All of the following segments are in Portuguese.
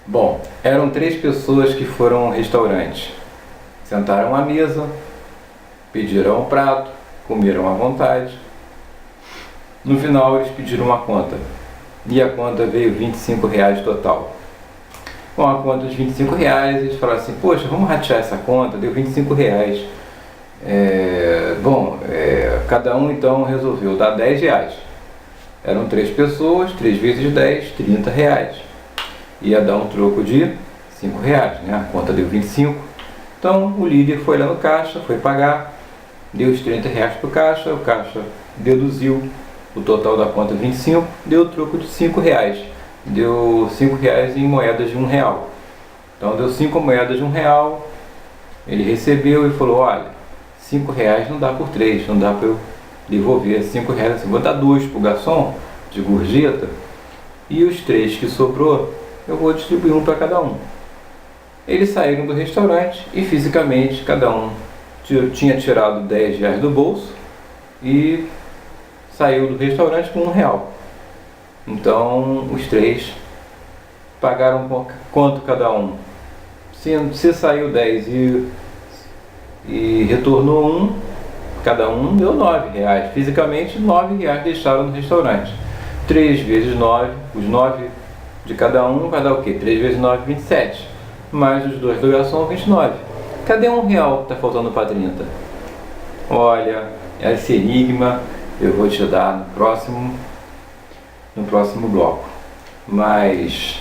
Bom, eram 3 pessoas que foram ao restaurante. Sentaram à mesa, pediram um prato, comeram à vontade. No final eles pediram uma conta. E a conta veio R$ 25 total. Com a conta de R$ 25, eles falaram assim, poxa, vamos ratear essa conta, deu R$ 25. Cada um então resolveu dar R$ 10. Eram 3 pessoas, 3 vezes 10, R$ 30. Ia dar um troco de R$ 5, né? A conta deu 25. Então o líder foi lá no caixa, foi pagar, deu os R$ 30 para o caixa deduziu o total da conta 25, deu o troco de R$ 5. Deu R$ 5 em moedas de R$ 1. Então deu 5 moedas de R$ 1. Ele recebeu e falou, olha, R$ 5 não dá por 3, não dá para eu devolver R$ 5. Eu vou dar 2 para o garçom de gorjeta e os 3 que sobrou eu vou distribuir um para cada um. Eles saíram do restaurante e fisicamente cada um tinha tirado R$ 10 do bolso e saiu do restaurante com R$ 1. Então os 3 pagaram quanto cada um? Se saiu 10 e retornou 1, cada um deu R$ 9. Fisicamente R$ 9 deixaram no restaurante. 3 vezes 9, os 9 de cada um vai dar o quê? 3 vezes 9, 27. Mais os 2 do garçom, 29. Cadê R$ 1 que está faltando para 30? Olha, esse enigma eu vou te dar no próximo bloco. Mas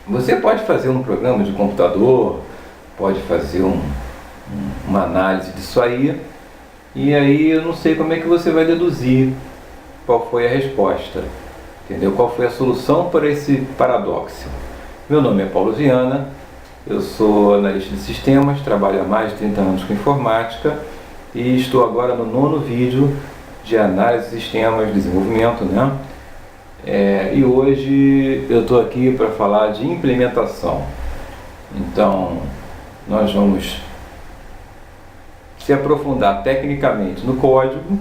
você pode fazer um programa de computador, pode fazer uma análise disso aí, e aí eu não sei como é que você vai deduzir qual foi a resposta, entendeu? Qual foi a solução para esse paradoxo. Meu nome é Paulo Viana, eu sou analista de sistemas, trabalho há mais de 30 anos com informática e estou agora no 9º vídeo de análise de sistemas, desenvolvimento, né? E hoje eu estou aqui para falar de implementação. Então, nós vamos se aprofundar tecnicamente no código.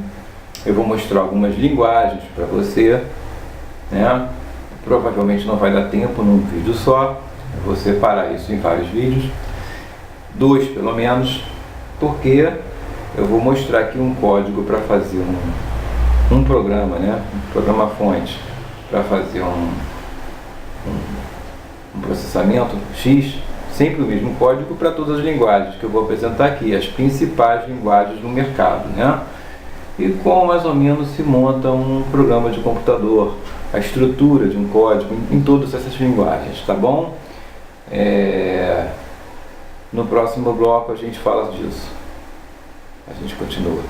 Eu vou mostrar algumas linguagens para você, né? Provavelmente não vai dar tempo num vídeo só, eu vou separar isso em vários vídeos, 2 pelo menos, porque eu vou mostrar aqui um código para fazer um programa, né? Um programa fonte para fazer um processamento X, sempre o mesmo código para todas as linguagens que eu vou apresentar aqui, as principais linguagens do mercado, né? E como mais ou menos se monta um programa de computador, a estrutura de um código em todas essas linguagens, tá bom? No próximo bloco a gente fala disso. A gente continua.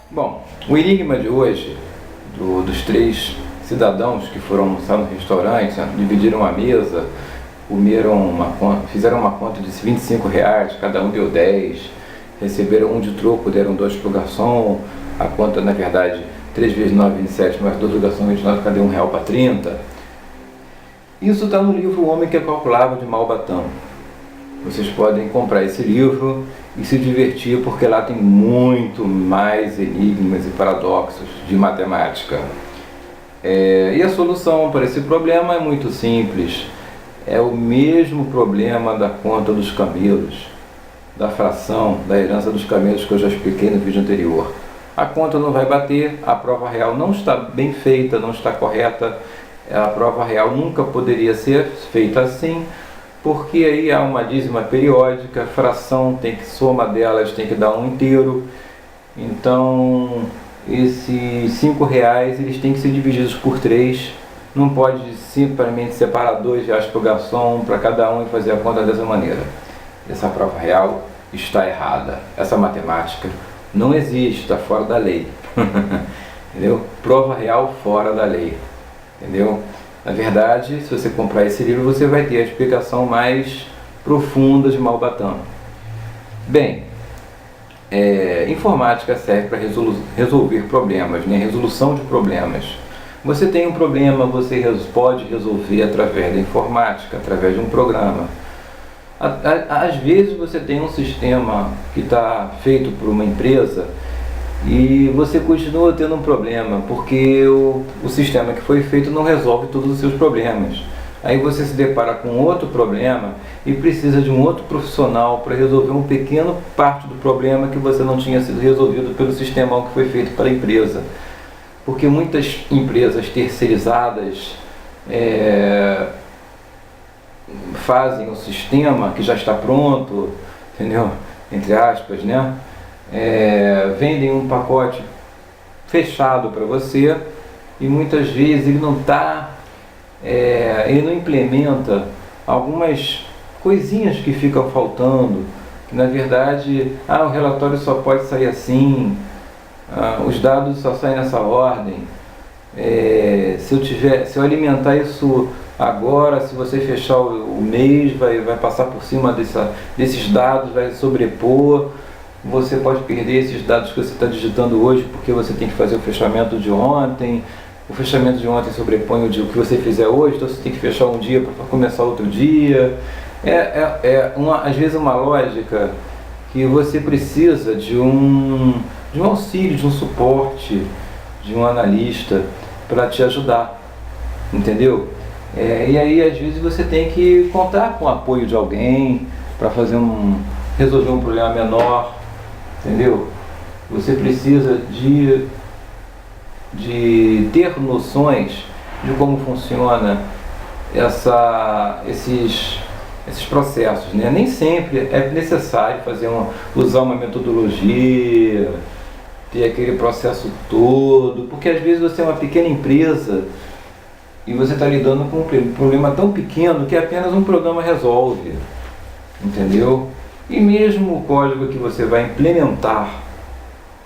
Bom, o enigma de hoje, dos 3 cidadãos que foram almoçar no restaurante, dividiram a mesa, fizeram uma conta de R$ 25, cada um deu 10, receberam 1 de troco, deram 2 para o garçom, a conta na verdade 3 vezes 9, 27, mais 2 do garçom, 29, cada um R$ 1 para 30. Isso está no livro O Homem que Calculava, de Malbatão. Vocês podem comprar esse livro e se divertir, porque lá tem muito mais enigmas e paradoxos de matemática. E a solução para esse problema é muito simples. É o mesmo problema da conta dos camelos, da fração, da herança dos camelos que eu já expliquei no vídeo anterior. A conta não vai bater, a prova real não está bem feita, não está correta. A prova real nunca poderia ser feita assim, porque aí há uma dízima periódica, a fração tem que, soma delas tem que dar 1 inteiro, então esses R$ 5 eles têm que ser divididos por 3, não pode simplesmente separar R$ 2 por garçom para cada um e fazer a conta dessa maneira. Essa prova real está errada. Essa matemática não existe, está fora da lei. Entendeu? Prova real fora da lei. Entendeu? Na verdade, se você comprar esse livro, você vai ter a explicação mais profunda de Malbatano. Bem, informática serve para resolver problemas, né? Resolução de problemas. Você tem um problema, você pode resolver através da informática, através de um programa. Às vezes você tem um sistema que está feito por uma empresa e você continua tendo um problema, porque o sistema que foi feito não resolve todos os seus problemas. Aí você se depara com outro problema e precisa de um outro profissional para resolver um pequeno parte do problema que você não tinha sido resolvido pelo sistema que foi feito pela empresa. Porque muitas empresas terceirizadas fazem um sistema que já está pronto, entendeu? Entre aspas, né? Vendem um pacote fechado para você e muitas vezes ele não implementa algumas coisinhas que ficam faltando, que na verdade, o relatório só pode sair assim, os dados só saem nessa ordem, se eu alimentar isso agora, se você fechar o mês, vai passar por cima desses dados, vai sobrepor, você pode perder esses dados que você está digitando hoje, porque você tem que fazer o fechamento de ontem, o fechamento de ontem sobrepõe o que você fizer hoje, então você tem que fechar um dia para começar outro dia. Às vezes uma lógica que você precisa de um auxílio, de um suporte, de um analista para te ajudar, entendeu? E aí às vezes você tem que contar com o apoio de alguém para resolver um problema menor, entendeu? Você precisa de ter noções de como funciona esses processos, né? Nem sempre é necessário usar uma metodologia, ter aquele processo todo, porque às vezes você é uma pequena empresa e você está lidando com um problema tão pequeno que apenas um programa resolve, entendeu? E mesmo o código que você vai implementar,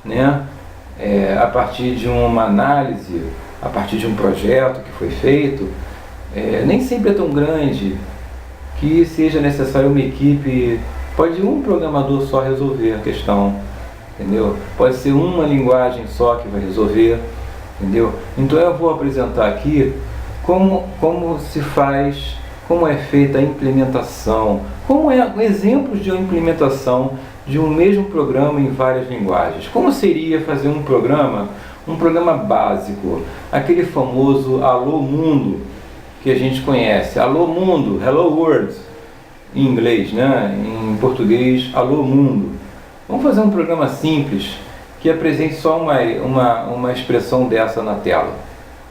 né? A partir de uma análise, a partir de um projeto que foi feito, nem sempre é tão grande que seja necessário uma equipe. Pode um programador só resolver a questão, entendeu? Pode ser uma linguagem só que vai resolver, entendeu? Então eu vou apresentar aqui como se faz, como é feita a implementação, exemplos de uma implementação de um mesmo programa em várias linguagens. Como seria fazer um programa básico, aquele famoso Alô Mundo que a gente conhece, Alô Mundo, Hello World, em inglês, né? Em português, Alô Mundo. Vamos fazer um programa simples que apresente só uma expressão dessa na tela.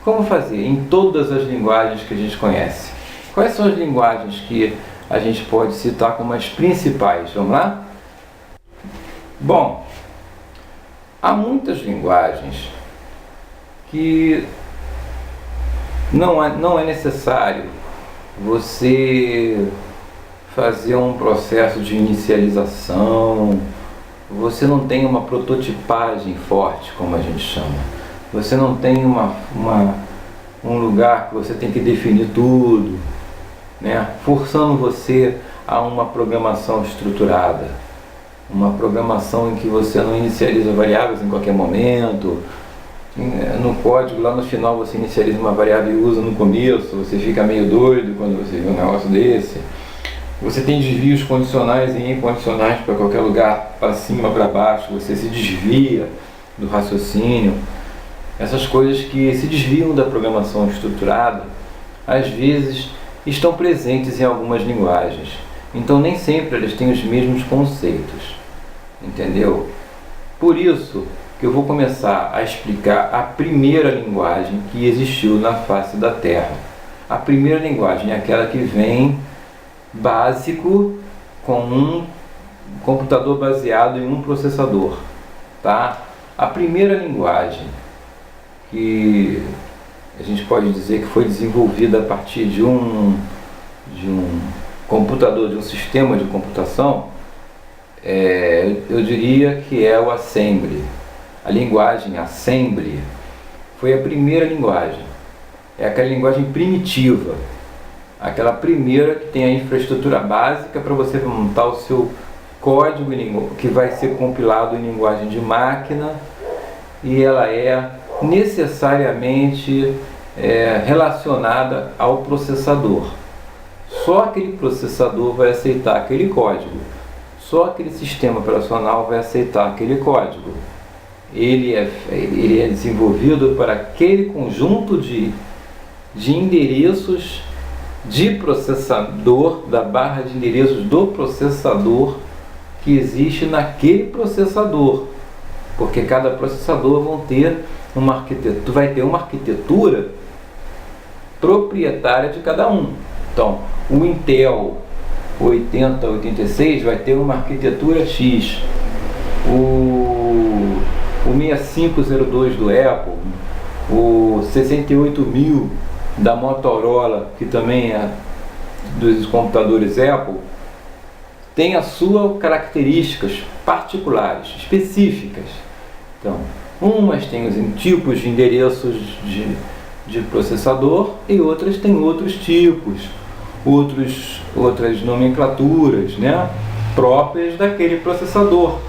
Como fazer? Em todas as linguagens que a gente conhece. Quais são as linguagens que a gente pode citar como as principais? Vamos lá? Bom, há muitas linguagens que não é necessário você fazer um processo de inicialização, você não tem uma prototipagem forte, como a gente chama, você não tem um lugar que você tem que definir tudo, né? Forçando você a uma programação estruturada, uma programação em que você não inicializa variáveis em qualquer momento. No código, lá no final, você inicializa uma variável e usa no começo, você fica meio doido quando você vê um negócio desse. Você tem desvios condicionais e incondicionais para qualquer lugar, para cima, para baixo, você se desvia do raciocínio. Essas coisas que se desviam da programação estruturada, às vezes estão presentes em algumas linguagens. Então nem sempre elas têm os mesmos conceitos, entendeu? Por isso que eu vou começar a explicar a primeira linguagem que existiu na face da Terra. A primeira linguagem é aquela que vem básico com um computador baseado em um processador, tá? A primeira linguagem que a gente pode dizer que foi desenvolvida a partir de um computador, de um sistema de computação, eu diria que é o Assembly. A linguagem Assembly foi a primeira linguagem. É aquela linguagem primitiva, aquela primeira que tem a infraestrutura básica para você montar o seu código que vai ser compilado em linguagem de máquina, e ela é necessariamente relacionada ao processador. Só aquele processador vai aceitar aquele código, só aquele sistema operacional vai aceitar aquele código. Ele é desenvolvido para aquele conjunto de endereços de processador, da barra de endereços do processador que existe naquele processador, porque cada processador vai ter uma arquitetura proprietária de cada um. Então, o Intel 8086 vai ter uma arquitetura X, o 6502 do Apple, o 68000 da Motorola, que também é dos computadores Apple, tem as suas características particulares, específicas. Então, umas têm os tipos de endereços de processador e outras têm outros tipos, outras nomenclaturas, né, próprias daquele processador,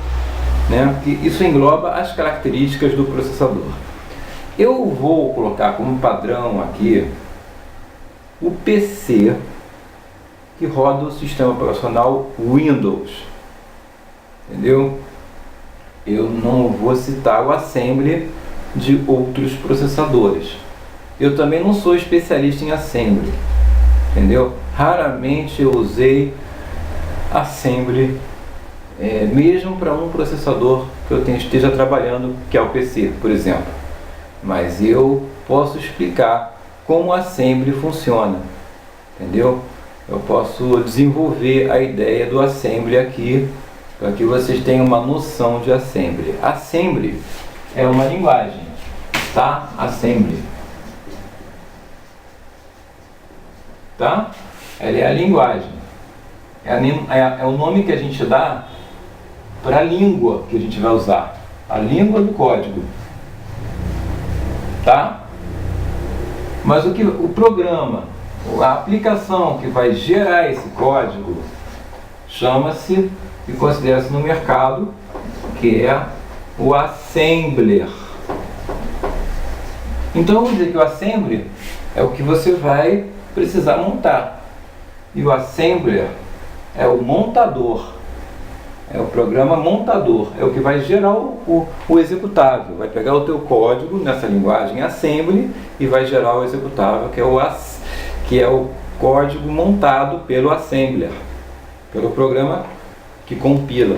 né? Isso engloba as características do processador. Eu vou colocar como padrão aqui o PC que roda o sistema operacional Windows, entendeu? Eu não vou citar o Assembly de outros processadores. Eu também não sou especialista em Assembly, entendeu? Raramente eu usei Assembly, mesmo para um processador que eu esteja trabalhando, que é o PC, por exemplo. Mas eu posso explicar como o Assembly funciona, entendeu? Eu posso desenvolver a ideia do Assembly aqui, para que vocês tenham uma noção de Assembly. Assembly é uma linguagem, tá? Assembly, tá? Ela é a linguagem, é o nome que a gente dá para a língua que a gente vai usar, a língua do código, tá? Mas o programa, a aplicação que vai gerar esse código, chama-se e considera-se no mercado que é o Assembler. Então vamos dizer que o Assembler é o que você vai precisar montar, e o Assembler é o montador, é o programa montador, é o que vai gerar o executável, vai pegar o teu código nessa linguagem Assembly e vai gerar o executável, que é o código montado pelo Assembler, pelo programa que compila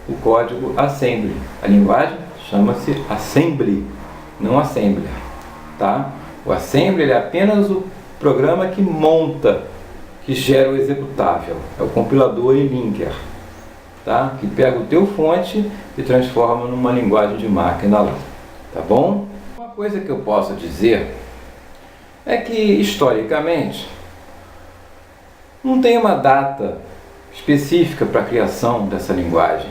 o código Assembly. A linguagem chama-se Assembly, não Assembler, tá? O Assembly é apenas o programa que monta, que gera o executável, é o compilador e linker, tá? Que pega o teu fonte e transforma numa linguagem de máquina lá, tá bom? Uma coisa que eu posso dizer é que, historicamente, não tem uma data específica para a criação dessa linguagem.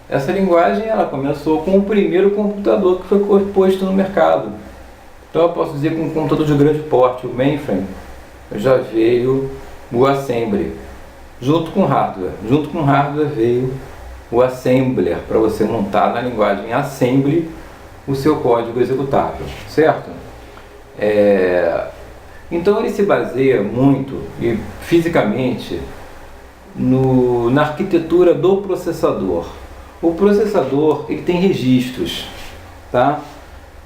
Essa linguagem ela começou com o primeiro computador que foi posto no mercado. Então eu posso dizer que um computador de grande porte, o mainframe, já veio o Assembly, junto com hardware. Junto com hardware veio o Assembler, para você montar na linguagem Assembly o seu código executável, certo? Então ele se baseia muito, e fisicamente, na arquitetura do processador. O processador ele tem registros, tá?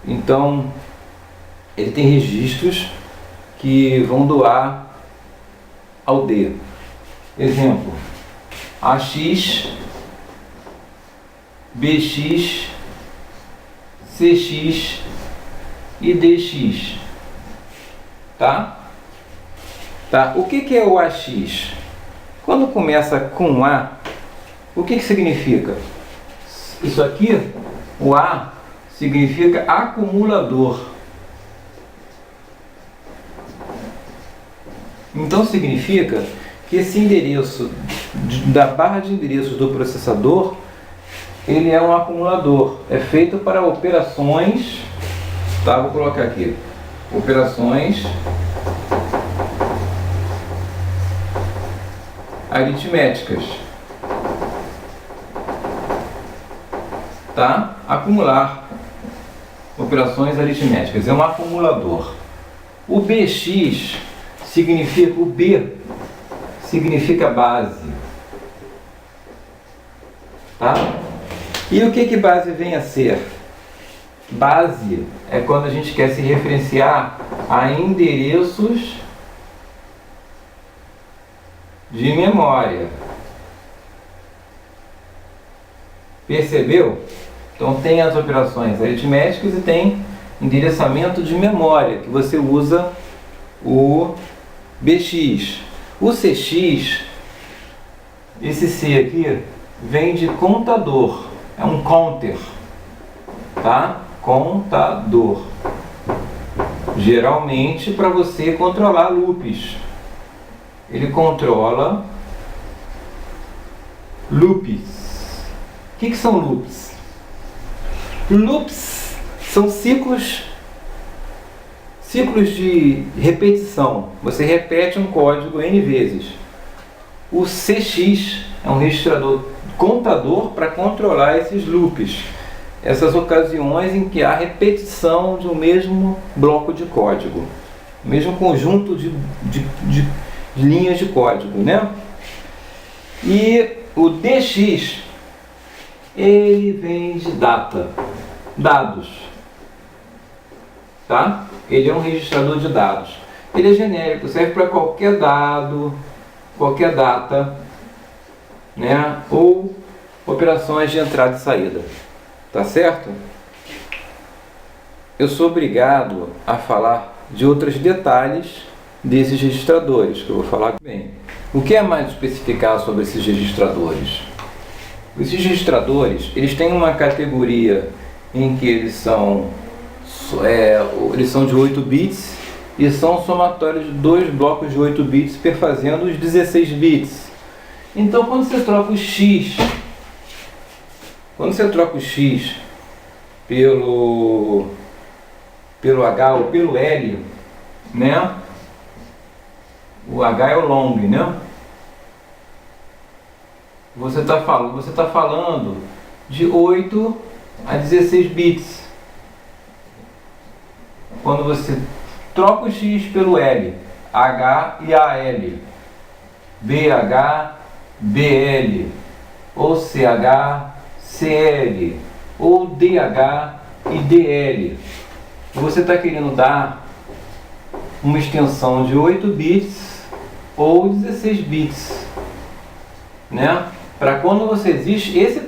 Então ele tem registros que vão do A ao D. Exemplo: AX, BX, CX e DX, tá? O que é o AX? Quando começa com A, o que significa? Isso aqui, o A, significa acumulador. Então significa que esse endereço da barra de endereços do processador, ele é um acumulador, é feito para operações, tá? Vou colocar aqui, operações aritméticas, tá? Acumular operações aritméticas, é um acumulador. O BX significa, o B significa base, tá? E o que base vem a ser? Base é quando a gente quer se referenciar a endereços de memória. Percebeu? Então tem as operações aritméticas e tem endereçamento de memória, que você usa o BX. O CX, esse C aqui, vem de contador, é um counter, tá? Contador. Geralmente para você controlar loops. Ele controla loops. O que são loops? Loops são ciclos de repetição. Você repete um código N vezes. O CX é um registrador contador para controlar esses loops, essas ocasiões em que há repetição de um mesmo bloco de código, mesmo conjunto de linhas de código, né? E o DX, ele vem de data, dados, tá? Ele é um registrador de dados. Ele é genérico, serve para qualquer dado, qualquer data, né? Ou operações de entrada e saída, tá certo? Eu sou obrigado a falar de outros detalhes desses registradores, que eu vou falar bem. O que é mais especificar sobre esses registradores? Esses registradores, eles têm uma categoria em que eles são de 8 bits e são somatórios de dois blocos de 8 bits perfazendo os 16 bits. Então quando você troca o X, pelo H ou pelo L, né? O H é o long, né? Você está falando de 8 a 16 bits. Quando você troca o X pelo L, H e AL, BH, BL, ou CH, CL, ou DH e DL, você está querendo dar uma extensão de 8 bits ou 16 bits, né? Para quando você existe esse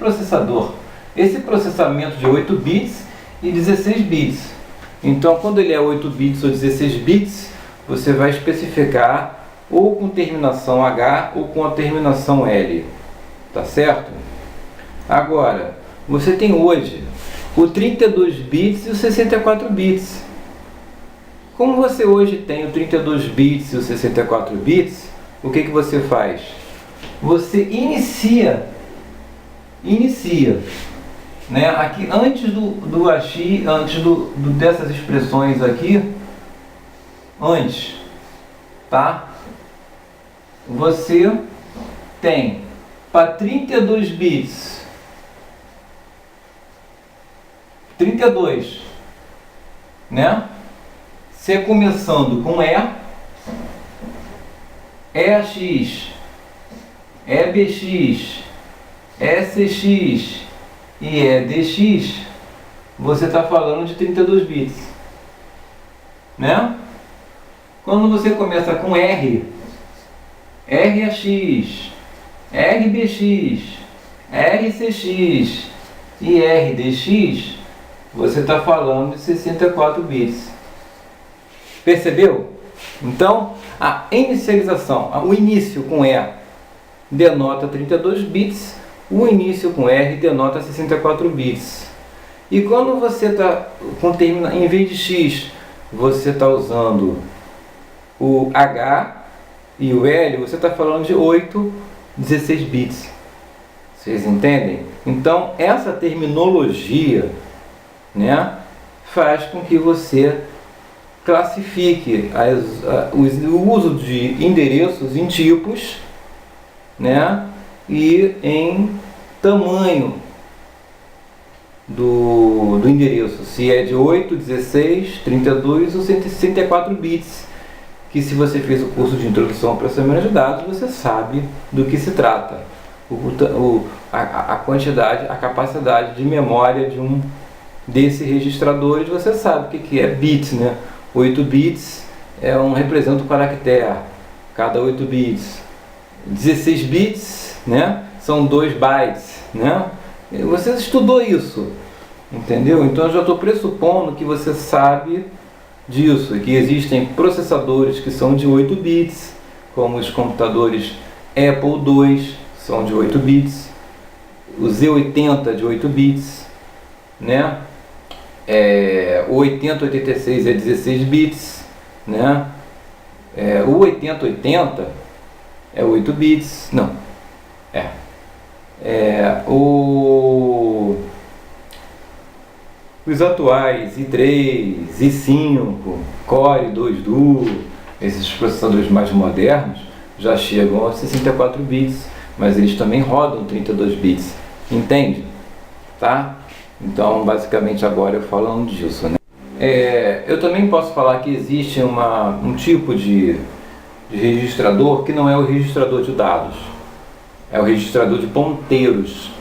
processamento de 8 bits e 16 bits. Então, quando ele é 8 bits ou 16 bits, você vai especificar ou com terminação H ou com a terminação L, tá certo? Agora, você tem hoje o 32 bits e o 64 bits. Como você hoje tem o 32 bits e o 64 bits, o que você faz? Você inicia, né? Aqui antes do AX, antes dessas expressões aqui, tá? Você tem para 32 bits, 32, né? Você começando com EAX, EBX, ECX e EDX, você está falando de 32 bits, né? Quando você começa com RAX, RBX, RCX e RDX, você está falando de 64 bits. Percebeu? Então, a inicialização, o início com E denota 32 bits, o início com R denota 64 bits. E quando você está em vez de X, você está usando o H, e o L, você está falando de 8, 16 bits. Vocês entendem? Então, essa terminologia, né, faz com que você classifique o uso de endereços em tipos, né, e em tamanho do endereço, se é de 8, 16, 32 ou 164 bits, que se você fez o curso de introdução ao processamento de dados, você sabe do que se trata, a quantidade, a capacidade de memória de um desses registradores. Você sabe o que é bits, né? 8 bits representa um caractere, cada 8 bits. 16 bits, né, são 2 bytes, né? Você estudou isso, entendeu? Então eu já estou pressupondo que você sabe disso, que existem processadores que são de 8 bits, como os computadores Apple II são de 8 bits, o Z80 de 8 bits, né? O 8086 é 16 bits, né? O 8080 é 8 bits, não, os atuais i3, i5, Core 2 Duo, esses processadores mais modernos já chegam a 64 bits, mas eles também rodam 32 bits, entende? Tá? Então, basicamente agora eu falando disso, né? Eu também posso falar que existe um tipo de registrador que não é o registrador de dados, é o registrador de ponteiros.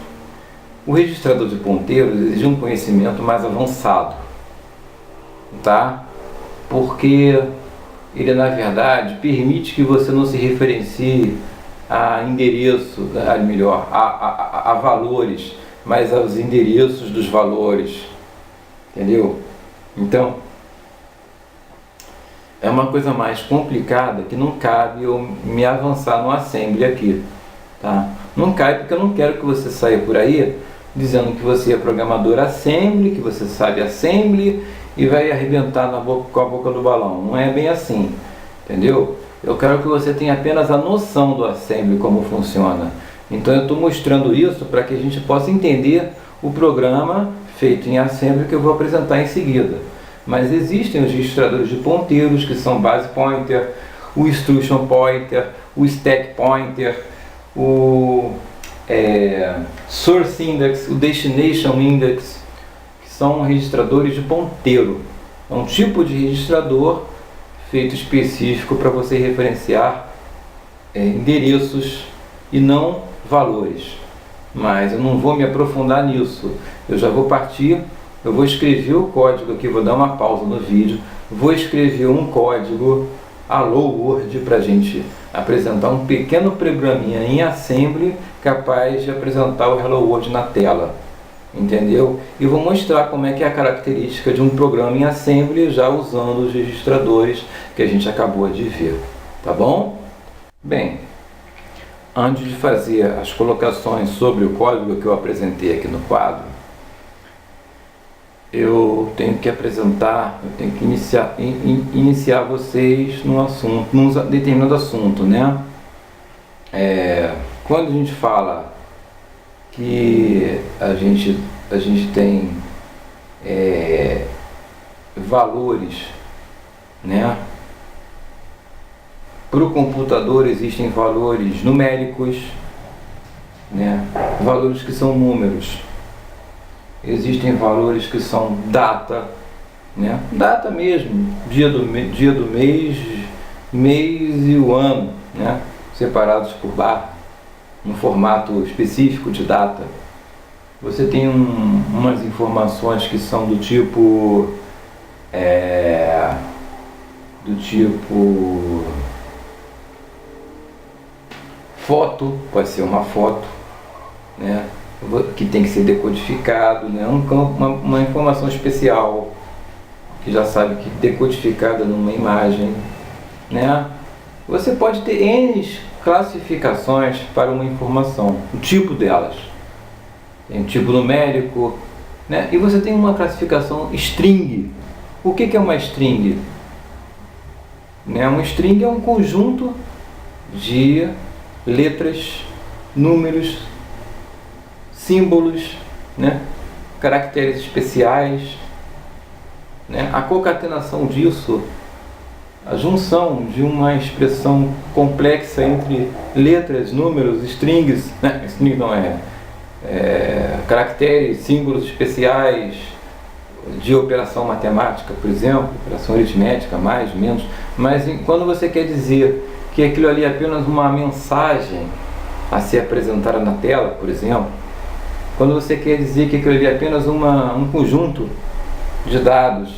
O registrador de ponteiros exige um conhecimento mais avançado, tá? Porque ele, na verdade, permite que você não se referencie a endereço, melhor, a valores, mas aos endereços dos valores, entendeu? Então, é uma coisa mais complicada que não cabe eu me avançar no assembly aqui, tá? Não cabe porque eu não quero que você saia por aí dizendo que você é programador assembly, que você sabe assembly e vai arrebentar com a boca do balão. Não é bem assim, entendeu? Eu quero que você tenha apenas a noção do assembly, como funciona. Então eu estou mostrando isso para que a gente possa entender o programa feito em assembly que eu vou apresentar em seguida. Mas existem os registradores de ponteiros, que são base pointer, o instruction pointer, o stack pointer, o source index, o destination index, que são registradores de ponteiro. É um tipo de registrador feito específico para você referenciar endereços e não valores. Mas eu não vou me aprofundar nisso. Eu já vou partir, eu vou escrever o código aqui, vou dar uma pausa no vídeo, vou escrever um código Hello World para a gente apresentar um pequeno programinha em assembly capaz de apresentar o Hello World na tela, entendeu? E vou mostrar como é que é a característica de um programa em assembly já usando os registradores que a gente acabou de ver, tá bom? Bem, antes de fazer as colocações sobre o código que eu apresentei aqui no quadro, eu tenho que iniciar vocês num determinado assunto, né? Quando a gente fala que a gente tem valores, né? Para o computador existem valores numéricos, né? Valores que são números. Existem valores que são data, né? Data mesmo, dia do mês, e o ano, né? Separados por barra, no formato específico de data. Você tem umas informações que são do tipo foto, pode ser uma foto, né? Que tem que ser decodificado, né? Uma informação especial que já sabe que decodificada numa imagem, né? Você pode ter N classificações para uma informação, o tipo delas. Tem um tipo numérico, né? E você tem uma classificação string. O que é uma string? Né? Uma string é um conjunto de letras, números, símbolos, né? Caracteres especiais, né? A concatenação disso, a junção de uma expressão complexa entre letras, números, strings, né? String não caracteres, símbolos especiais de operação matemática, por exemplo, operação aritmética, mais, menos, mas quando você quer dizer que aquilo ali é apenas uma mensagem a ser apresentada na tela, por exemplo, quando você quer dizer que aquilo ali é apenas um conjunto de dados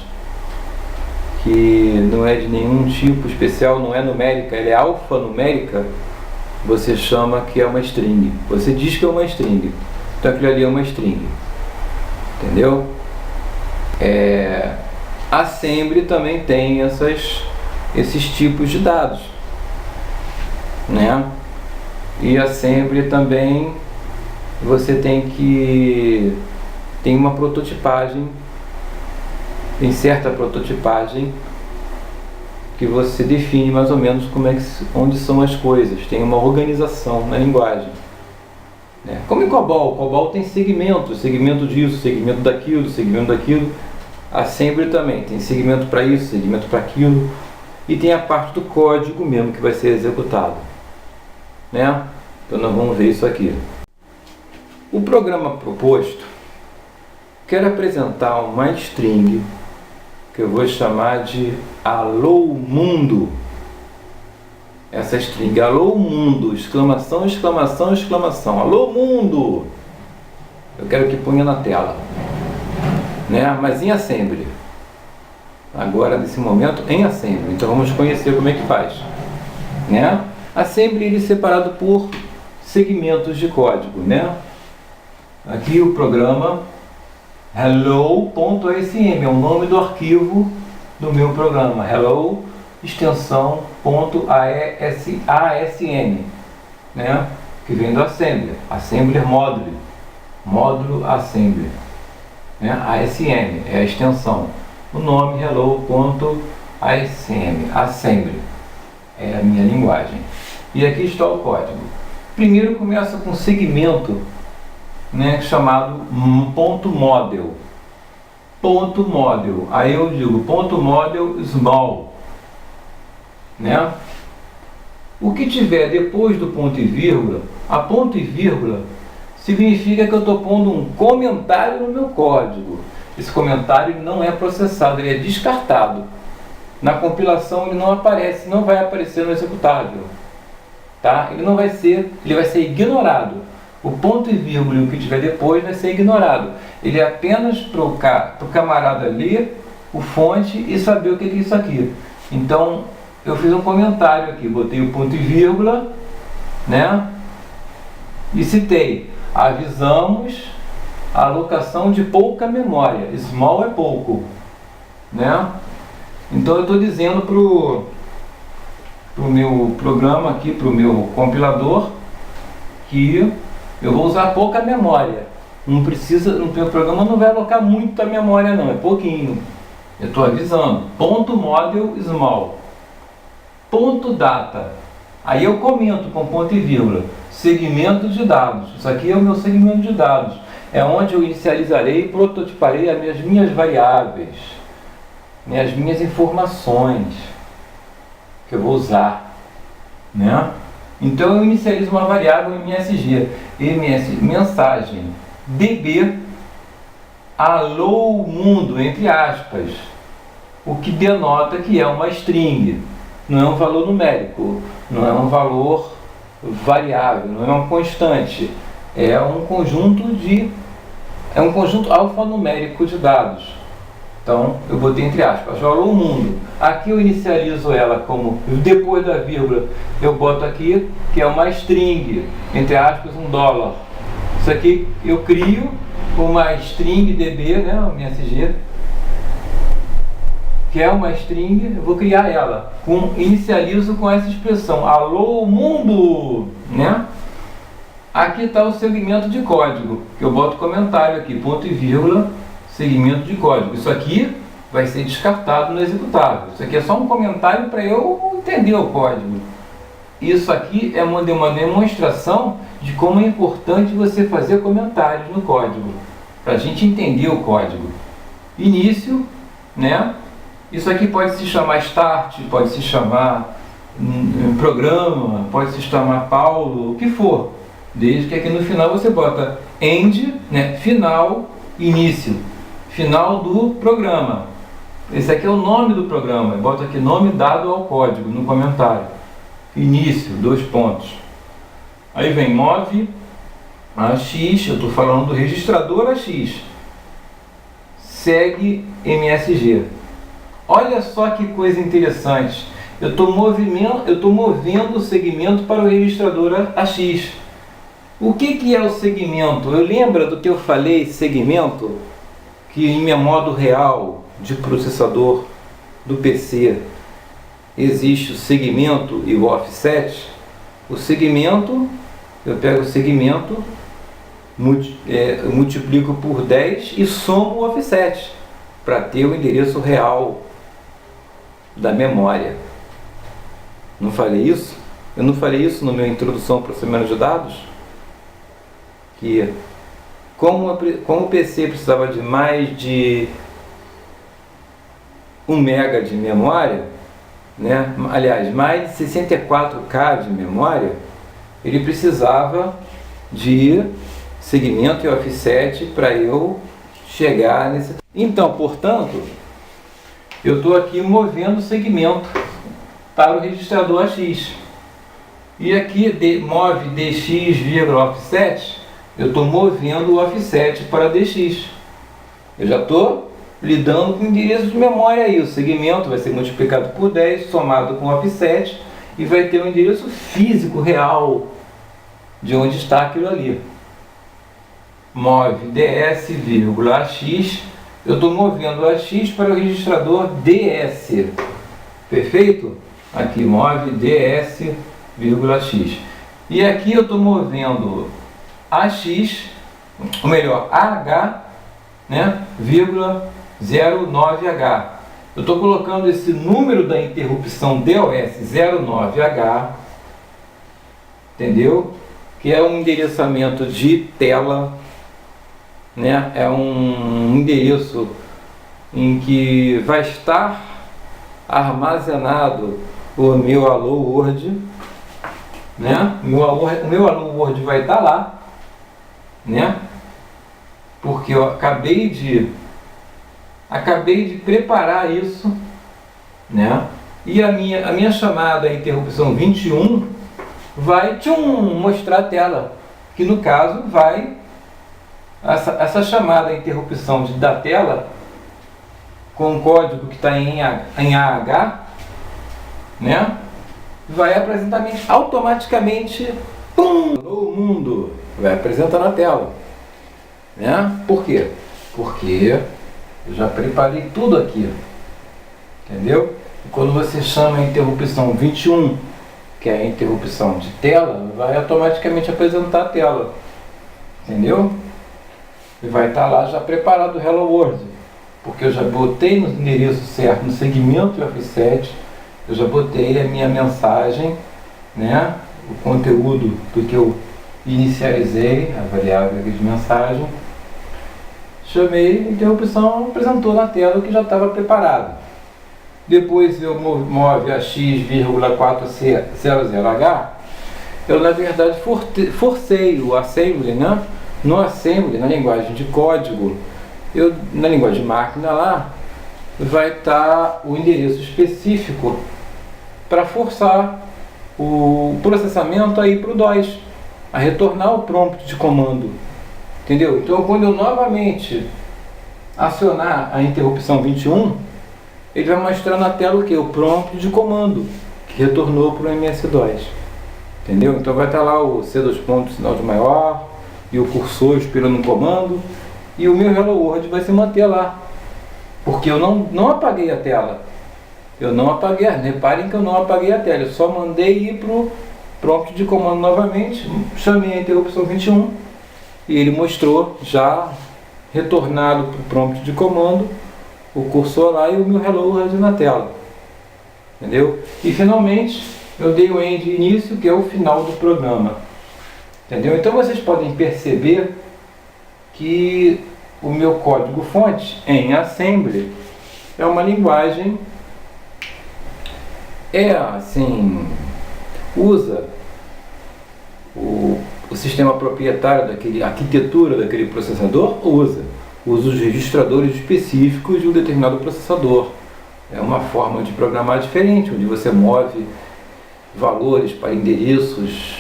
que não é de nenhum tipo especial, não é numérica, ela é alfanumérica, você chama que é uma string. Você diz que é uma string, então aquilo ali é uma string, entendeu? A Assembly também tem esses tipos de dados, né? E a Assembly também você tem uma prototipagem, tem certa prototipagem que você define mais ou menos onde são as coisas, tem uma organização na linguagem, né? Como em COBOL tem segmento disso, segmento daquilo. A Assembly também tem segmento para isso, segmento para aquilo, e tem a parte do código mesmo que vai ser executado, né? Então nós vamos ver isso aqui. O programa proposto quer apresentar uma string que eu vou chamar de Alô Mundo. Essa string, Alô Mundo, exclamação, exclamação, exclamação, Alô Mundo, eu quero que ponha na tela, né? Mas em Assembly, agora nesse momento em Assembly, então vamos conhecer como é que faz, né? Assembly ele é separado por segmentos de código, né? Aqui o programa hello.asm é o nome do arquivo do meu programa, hello extensão .asm, né? Que vem do Assembly, Assembly módulo Assembly, né? ASM é a extensão, o nome hello.asm, Assembly é a minha linguagem. E aqui está o código. Primeiro começa com um segmento, né, chamado .model. Aí eu digo .model small, né? O que tiver depois do ponto e vírgula, a ponto e vírgula significa que eu estou pondo um comentário no meu código. Esse comentário não é processado, ele é descartado. Na compilação ele não aparece, não vai aparecer no executável, tá? Ele vai ser ignorado. O ponto e vírgula e o que tiver depois vai ser ignorado. Ele é apenas para o camarada ler o fonte e saber o que é isso aqui. Então eu fiz um comentário aqui, botei o ponto e vírgula, né? E citei: avisamos a alocação de pouca memória. Small é pouco, né? Então eu estou dizendo para o meu programa aqui, para o meu compilador, que eu vou usar pouca memória. Não precisa, no meu programa não vai alocar muita memória não, é pouquinho. Eu estou avisando. .model small. .data. Aí eu comento com ponto e vírgula. Segmento de dados. Isso aqui é o meu segmento de dados. É onde eu inicializarei e prototiparei as minhas variáveis, as minhas informações que eu vou usar, né? Então eu inicializo uma variável MSG, mensagem, db, alô mundo, entre aspas, o que denota que é uma string, não é um valor numérico, não é um valor variável, não é uma constante, é um conjunto alfanumérico de dados. Então eu botei entre aspas, alô mundo. Aqui eu inicializo ela como, depois da vírgula, eu boto aqui que é uma string, entre aspas, $1. Isso aqui eu crio uma string db, né, MSG, que é uma string, eu vou criar ela, inicializo com essa expressão, alô mundo, né? Aqui está o segmento de código, que eu boto comentário aqui, ponto e vírgula, segmento de código. Isso aqui vai ser descartado no executável. Isso aqui é só um comentário para eu entender o código, isso aqui é uma demonstração de como é importante você fazer comentários no código, para a gente entender o código. Início, né? Isso aqui pode se chamar start, pode se chamar programa, pode se chamar Paulo, o que for, desde que aqui no final você bota end, né? Final, início, final do programa. Esse aqui é o nome do programa, bota aqui nome dado ao código no comentário. Início, 2 pontos. Aí vem move AX, eu estou falando do registrador AX. Segue MSG. Olha só que coisa interessante. Eu estou movendo o segmento para o registrador AX. O que é o segmento? Eu lembro do que eu falei, segmento, que em meu modo real de processador do PC existe o segmento e o offset. O segmento, eu pego o segmento, multiplico por 10 e somo o offset para ter o endereço real da memória. Não falei isso? Eu não falei isso na minha introdução ao processamento de dados? Que como o PC precisava de mais de 1 mega de memória, né? Aliás, mais de 64K de memória, ele precisava de segmento e offset para eu chegar nesse... Então, portanto, eu estou aqui movendo o segmento para o registrador AX. E aqui move DX, offset, eu estou movendo o offset para DX. Eu já estou lidando com o endereço de memória aí. O segmento vai ser multiplicado por 10, somado com o offset, e vai ter um endereço físico real de onde está aquilo ali. Move ds, AX, eu estou movendo o AX para o registrador DS. Perfeito? Aqui, move ds, AX. E aqui eu estou movendo AX, ou melhor, AH, né, 09H. Eu estou colocando esse número da interrupção DOS 09H, entendeu? Que é um endereçamento de tela, né? É um endereço em que vai estar armazenado o meu Allo Word, né? O meu Allo Word vai estar lá, né? Porque eu acabei de preparar isso, né? E a minha chamada interrupção 21 vai mostrar a tela, que no caso vai essa chamada interrupção da tela com o código que está em AH, né? Vai apresentar automaticamente, no mundo, vai apresentar na tela, né? Por quê? Porque eu já preparei tudo aqui, entendeu? E quando você chama a interrupção 21, que é a interrupção de tela, vai automaticamente apresentar a tela, entendeu? E vai estar lá já preparado o Hello World, porque eu já botei no endereço certo, no segmento offset, eu já botei a minha mensagem, né? O conteúdo do que eu inicializei, a variável aqui de mensagem. Chamei, a interrupção apresentou na tela o que já estava preparado. Depois eu move a x,400H, eu na verdade forcei o assembly, né? No assembly, na linguagem de código, na linguagem de máquina lá, vai estar o endereço específico para forçar o processamento aí para o DOS, a retornar o prompt de comando. Entendeu? Então, quando eu novamente acionar a interrupção 21, ele vai mostrar na tela o que? O prompt de comando, que retornou para o MS-DOS. Entendeu? Então vai estar lá o C2 ponto, sinal de maior, e o cursor esperando o comando, e o meu Hello World vai se manter lá. Porque eu não apaguei a tela. Eu não apaguei, reparem que eu não apaguei a tela, eu só mandei ir para o prompt de comando novamente, chamei a interrupção 21, e ele mostrou já retornado para o prompt de comando o cursor lá e o meu Hello World na tela, entendeu? E finalmente eu dei o end início, que é o final do programa. Entendeu? Então vocês podem perceber que o meu código-fonte em Assembly é uma linguagem, usa o sistema proprietário daquele, a arquitetura daquele processador, usa os registradores específicos de um determinado processador. É uma forma de programar diferente, onde você move valores para endereços.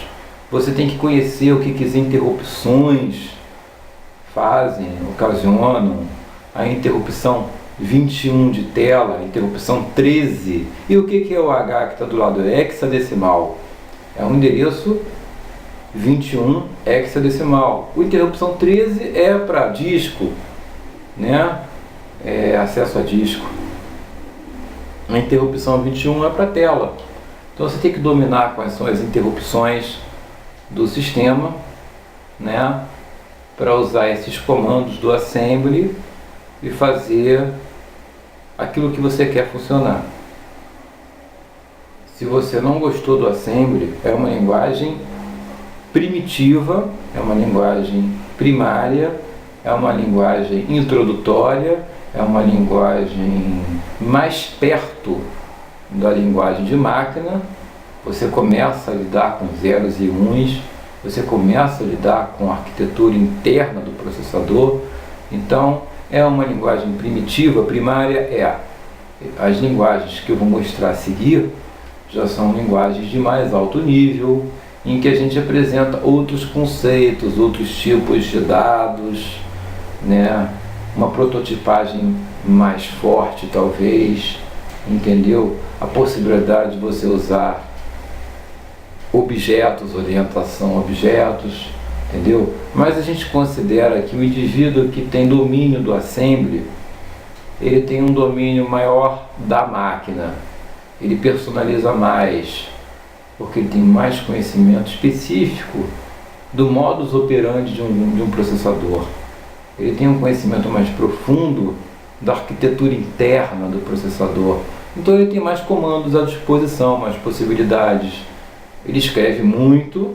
Você tem que conhecer o que as interrupções fazem, ocasionam, a interrupção 21 de tela, a interrupção 13. E o que é o H que está do lado? É hexadecimal. É um endereço 21 hexadecimal. O interrupção 13 é para disco, né? É acesso a disco. A interrupção 21 é para tela. Então você tem que dominar quais são as interrupções do sistema, né? Para usar esses comandos do Assembly e fazer aquilo que você quer funcionar. Se você não gostou do Assembly, é uma linguagem primitiva, é uma linguagem primária, é uma linguagem introdutória, é uma linguagem mais perto da linguagem de máquina. Você começa a lidar com zeros e uns, você começa a lidar com a arquitetura interna do processador. Então é uma linguagem primitiva, primária. As linguagens que eu vou mostrar a seguir já são linguagens de mais alto nível, em que a gente apresenta outros conceitos, outros tipos de dados, né? Uma prototipagem mais forte talvez, entendeu? A possibilidade de você usar objetos, orientação a objetos, entendeu? Mas a gente considera que o indivíduo que tem domínio do Assembly, ele tem um domínio maior da máquina, ele personaliza mais, porque ele tem mais conhecimento específico do modus operandi de um processador. Ele tem um conhecimento mais profundo da arquitetura interna do processador. Então ele tem mais comandos à disposição, mais possibilidades. Ele escreve muito,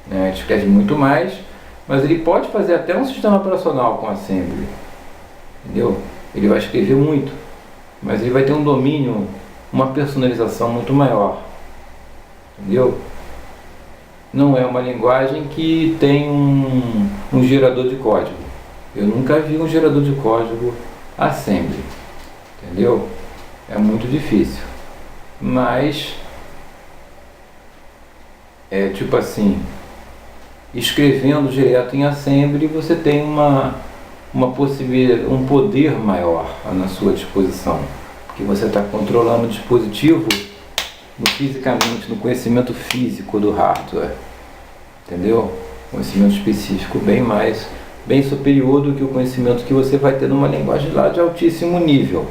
né? Ele escreve muito mais, mas ele pode fazer até um sistema operacional com Assembly. Entendeu? Ele vai escrever muito, mas ele vai ter um domínio, uma personalização muito maior. Entendeu? Não é uma linguagem que tem um gerador de código. Eu nunca vi um gerador de código Assembly. Entendeu? É muito difícil. Mas é tipo assim, escrevendo direto em Assembly, você tem uma possibilidade, um poder maior na sua disposição, porque você está controlando o dispositivo fisicamente, no conhecimento físico do hardware, entendeu? Conhecimento específico bem superior do que o conhecimento que você vai ter numa linguagem lá de altíssimo nível,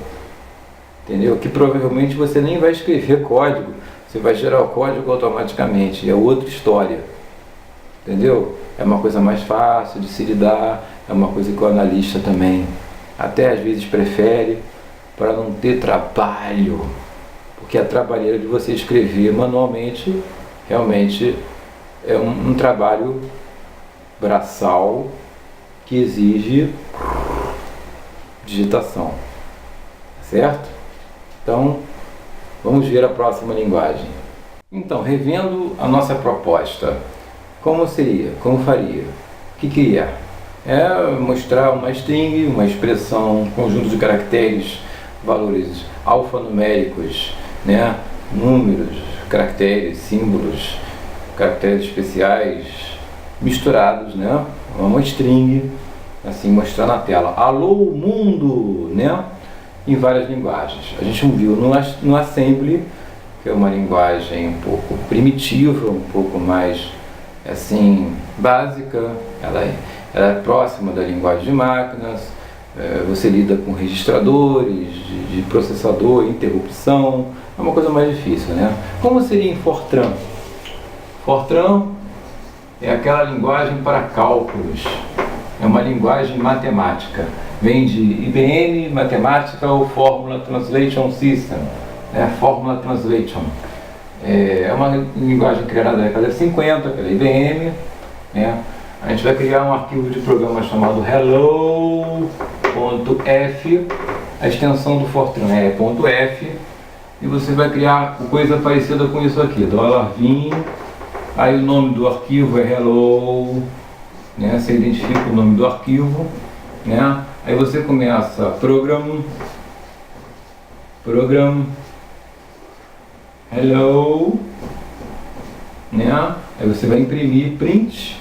entendeu? Que provavelmente você nem vai escrever código, você vai gerar o código automaticamente, é outra história, entendeu? É uma coisa mais fácil de se lidar, é uma coisa que o analista também até às vezes prefere, para não ter trabalho, porque a trabalheira de você escrever manualmente realmente é um trabalho braçal que exige digitação, certo? Então, vamos ver a próxima linguagem. Então, revendo a nossa proposta, como seria? Como faria? O que é? É mostrar uma string, uma expressão, um conjunto de caracteres, valores alfanuméricos, né? Números, caracteres, símbolos, caracteres especiais, misturados, né? Uma string, assim, mostrar na tela. Alô, mundo, né? Em várias linguagens. A gente viu no Assembly, que é uma linguagem um pouco primitiva, um pouco mais, assim, básica. Ela é próxima da linguagem de máquinas. Você lida com registradores, de processador, interrupção. É uma coisa mais difícil, né? Como seria em Fortran? Fortran é aquela linguagem para cálculos. É uma linguagem matemática. Vem de IBM, Mathematical Formula Translation System, né? Formula Translation. É uma linguagem criada na década de 50 pela IBM, né? A gente vai criar um arquivo de programa chamado hello.f, a extensão do Fortran é .f, e você vai criar coisa parecida com isso aqui, $vim, aí o nome do arquivo é hello, né? Você identifica o nome do arquivo, né? Aí você começa program hello, né? Aí você vai imprimir print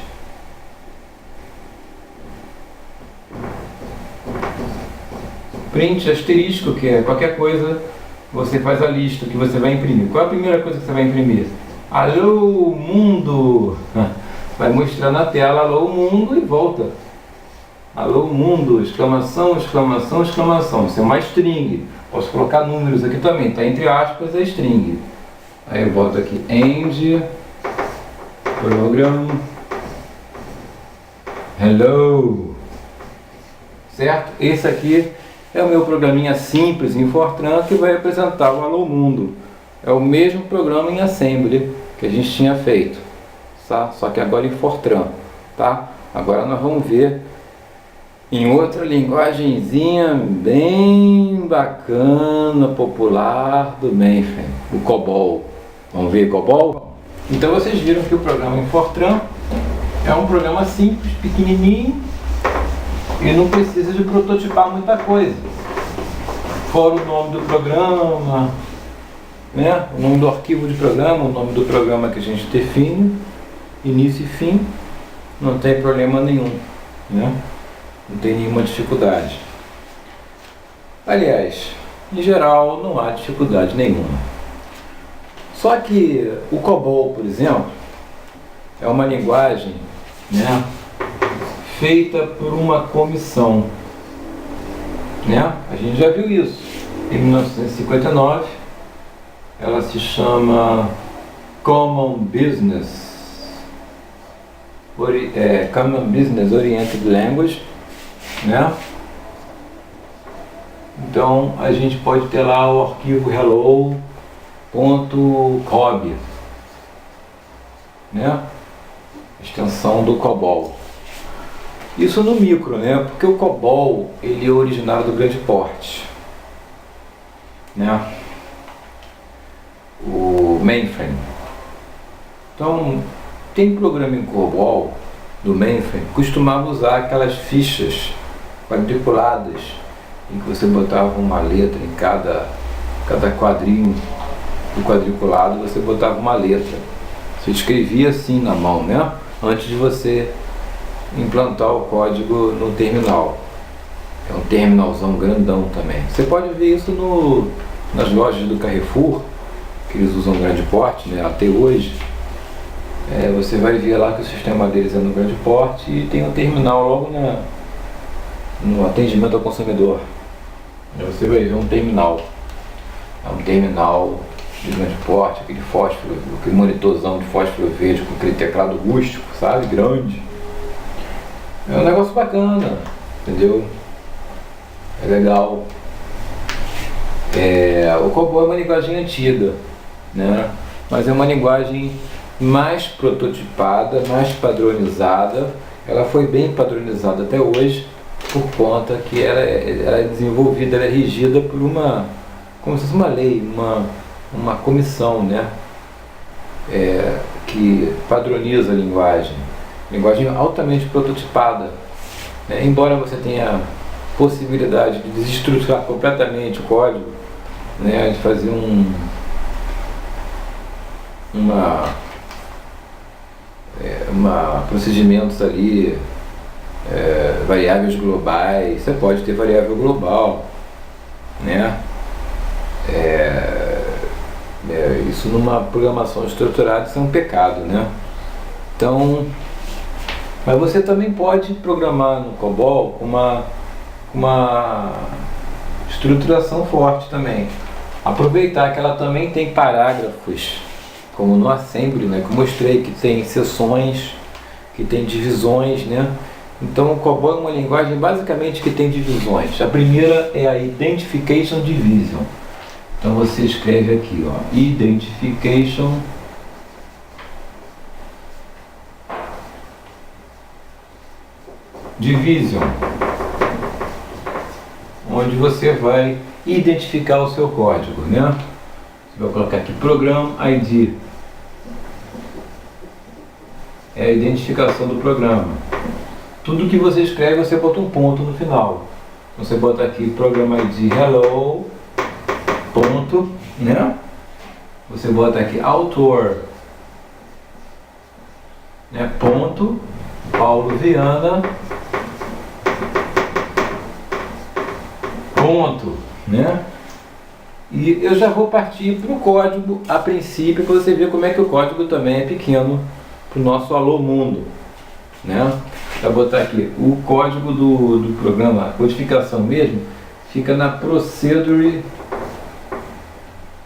asterisco, que é qualquer coisa, você faz a lista que você vai imprimir. Qual é a primeira coisa que você vai imprimir? Alô mundo! Vai mostrar na tela alô mundo e volta. Alô mundo, exclamação, exclamação, exclamação. Isso é uma string. Posso colocar números aqui também, está entre aspas a string. Aí eu boto aqui end program hello, certo? Esse aqui é o meu programinha simples em Fortran que vai representar o alô mundo. É o mesmo programa em Assembly que a gente tinha feito, tá? Só que agora em Fortran, tá? Agora nós vamos ver em outra linguagenzinha bem bacana, popular do mainframe, o COBOL. Vamos ver COBOL? Então vocês viram que o programa em Fortran é um programa simples, pequenininho, e não precisa de prototipar muita coisa. Fora o nome do programa, né? O nome do arquivo de programa, o nome do programa que a gente define, início e fim, não tem problema nenhum, né? Não tem nenhuma dificuldade. Aliás, em geral, não há dificuldade nenhuma. Só que o COBOL, por exemplo, é uma linguagem, né, feita por uma comissão, né? A gente já viu isso. Em 1959, ela se chama Common Business Oriented Language, né? Então a gente pode ter lá o arquivo hello.cob, né? Extensão do COBOL. Isso no micro, né? Porque o COBOL ele é originário do grande porte, né? O mainframe. Então tem programa em COBOL do mainframe costumava usar aquelas fichas quadriculadas em que você botava uma letra em cada quadrinho do quadriculado, você botava uma letra. Você escrevia assim na mão, né? Antes de você implantar o código no terminal. É um terminalzão grandão também. Você pode ver isso nas lojas do Carrefour, que eles usam grande porte, né? Até hoje. Você vai ver lá que o sistema deles é no grande porte e tem um terminal logo no atendimento ao consumidor. Aí você vai ver um terminal. É um terminal de grande porte, aquele fósforo, aquele monitorzão de fósforo verde com aquele teclado rústico, sabe? Grande. É um negócio bacana, entendeu? É legal. O COBOL é uma linguagem antiga, né? Mas é uma linguagem mais prototipada, mais padronizada. Ela foi bem padronizada até hoje por conta que ela é desenvolvida, ela é regida por como se fosse uma lei, uma comissão, né? Que padroniza a linguagem. Linguagem altamente prototipada, né? Embora você tenha possibilidade de desestruturar completamente o código, né? De fazer procedimentos ali, variáveis globais. Você pode ter variável global, né? Isso numa programação estruturada, isso é um pecado, né? Então, mas você também pode programar no COBOL com uma estruturação forte também. Aproveitar que ela também tem parágrafos, como no Assembly, né, que eu mostrei, que tem seções, que tem divisões, né? Então o COBOL é uma linguagem basicamente que tem divisões. A primeira é a Identification Division. Então você escreve aqui, ó, identification division, onde você vai identificar o seu código, né? Você vai colocar aqui Program ID, é a identificação do programa. Tudo que você escreve, você bota um ponto no final. Você bota aqui Program ID Hello, ponto, né? Você bota aqui autor, né? Ponto, Paulo Viana, ponto, né? E eu já vou partir para o código a princípio, para você ver como é que o código também é pequeno para o nosso Alô Mundo, né? Para botar aqui o código do programa, a codificação mesmo, fica na Procedure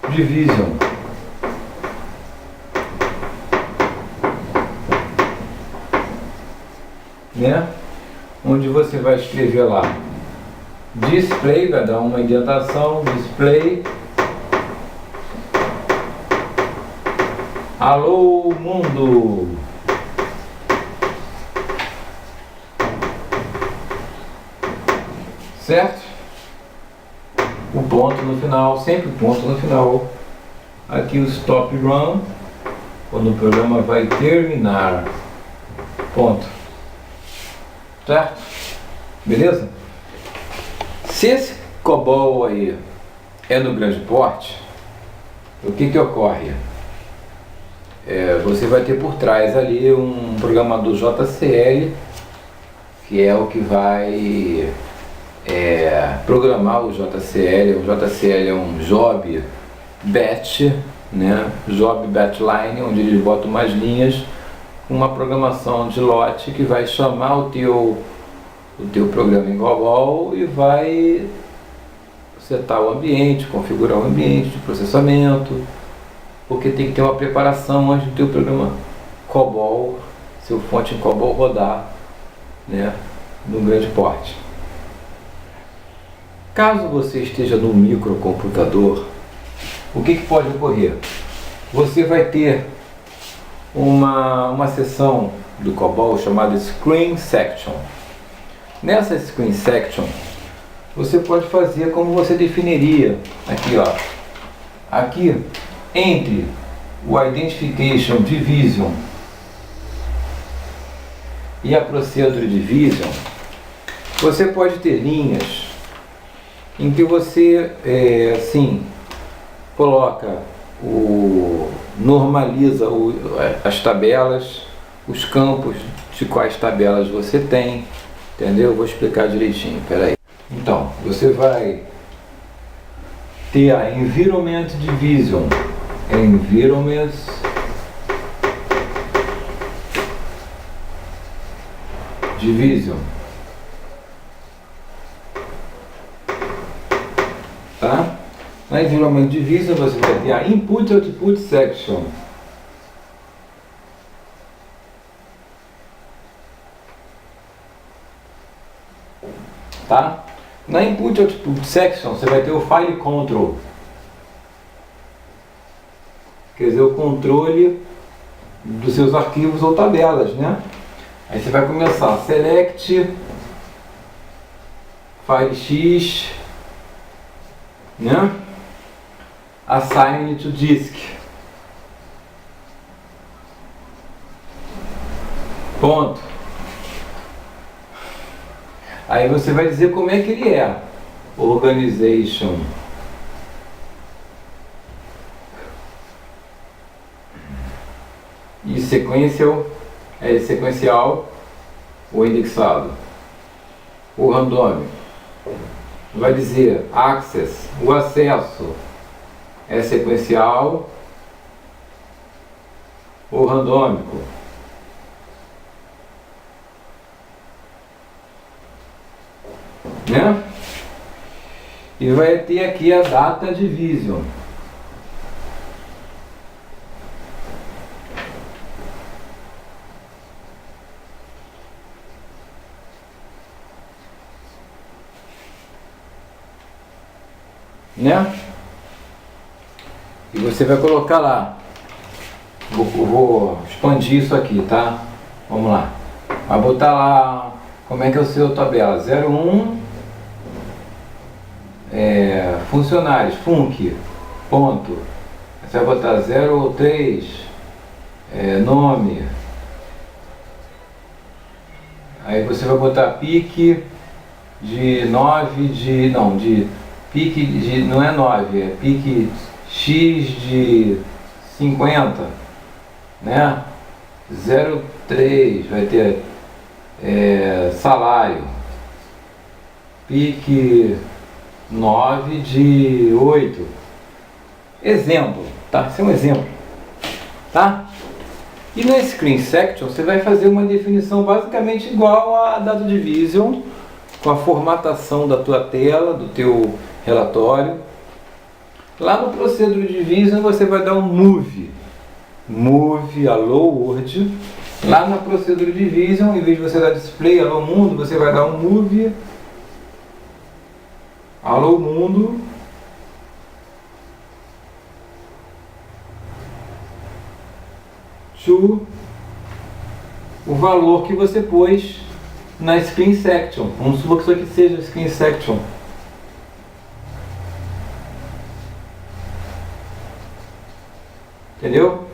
Division. Né? Onde você vai escrever lá display, vai dar uma indentação, display Alô Mundo, certo? O ponto no final, sempre o ponto no final. Aqui o stop run, quando o programa vai terminar, ponto, certo? Beleza? Se esse COBOL aí é no grande porte, o que ocorre? Você vai ter por trás ali um programador JCL, que é o que vai programar o JCL. O JCL é um Job Batch, né? Job Batch Line, onde eles botam umas linhas, uma programação de lote que vai chamar o teu programa em COBOL e vai setar o ambiente, configurar o ambiente de processamento, porque tem que ter uma preparação antes do teu programa COBOL, seu fonte em COBOL rodar, né, no grande porte. Caso você esteja no microcomputador, o que pode ocorrer? Você vai ter uma seção do COBOL chamada Screen Section. Nessa Screen Section, você pode fazer como você definiria aqui, ó. Aqui, entre o Identification Division e a Procedure Division, você pode ter linhas em que você, coloca normaliza as tabelas, os campos de quais tabelas você tem, entendeu? Vou explicar direitinho, peraí. Então, você vai ter a Environment Division, Environment Division, tá? Na Environment Division você vai ter a Input Output Section. Tá? Na Input Output Section você vai ter o File Control. Quer dizer, o controle dos seus arquivos ou tabelas, né? Aí você vai começar Select File X, né? Assign to Disk. Ponto. Aí você vai dizer como é que ele é. Organization. E sequential, é sequencial ou indexado. O randômico. Vai dizer access, o acesso é sequencial ou randômico. Né? E vai ter aqui a data division. Né? você vai colocar lá, vou expandir isso aqui, tá? Vamos lá. Vai botar lá, como é que é o seu tabela? 01, funcionários, func, ponto. Você vai botar 03, nome. Aí você vai botar pique de 9 de, não, de pique de, não é 9, é pique X de 50, né? 03 vai ter salário, pique 9 de 8. Exemplo, tá? Esse é um exemplo, tá? E na Screen Section você vai fazer uma definição basicamente igual a Data Division, com a formatação da tua tela, do teu relatório. Lá no Procedure Division você vai dar um Move Allo World. Lá na Procedure Division, em vez de você dar Display Allo Mundo, você vai dar um Move Allo Mundo. O valor que você pôs na Screen Section. Vamos supor que isso aqui seja Screen Section. Entendeu?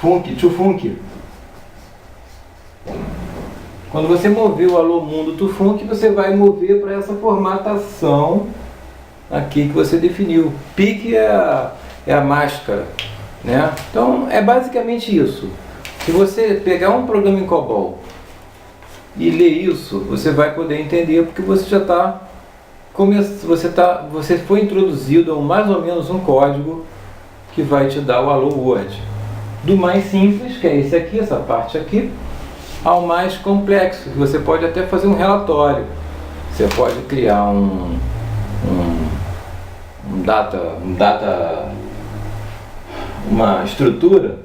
Func, to func. Quando você mover o Allo Mundo to func, você vai mover para essa formatação aqui que você definiu. Pique é a máscara, né? Então é basicamente isso. Se você pegar um programa em COBOL e ler isso, você vai poder entender, porque você já está você foi introduzido a mais ou menos um código que vai te dar o Allo World. Do mais simples, que é esse aqui, essa parte aqui, ao mais complexo, que você pode até fazer um relatório. Você pode criar uma estrutura,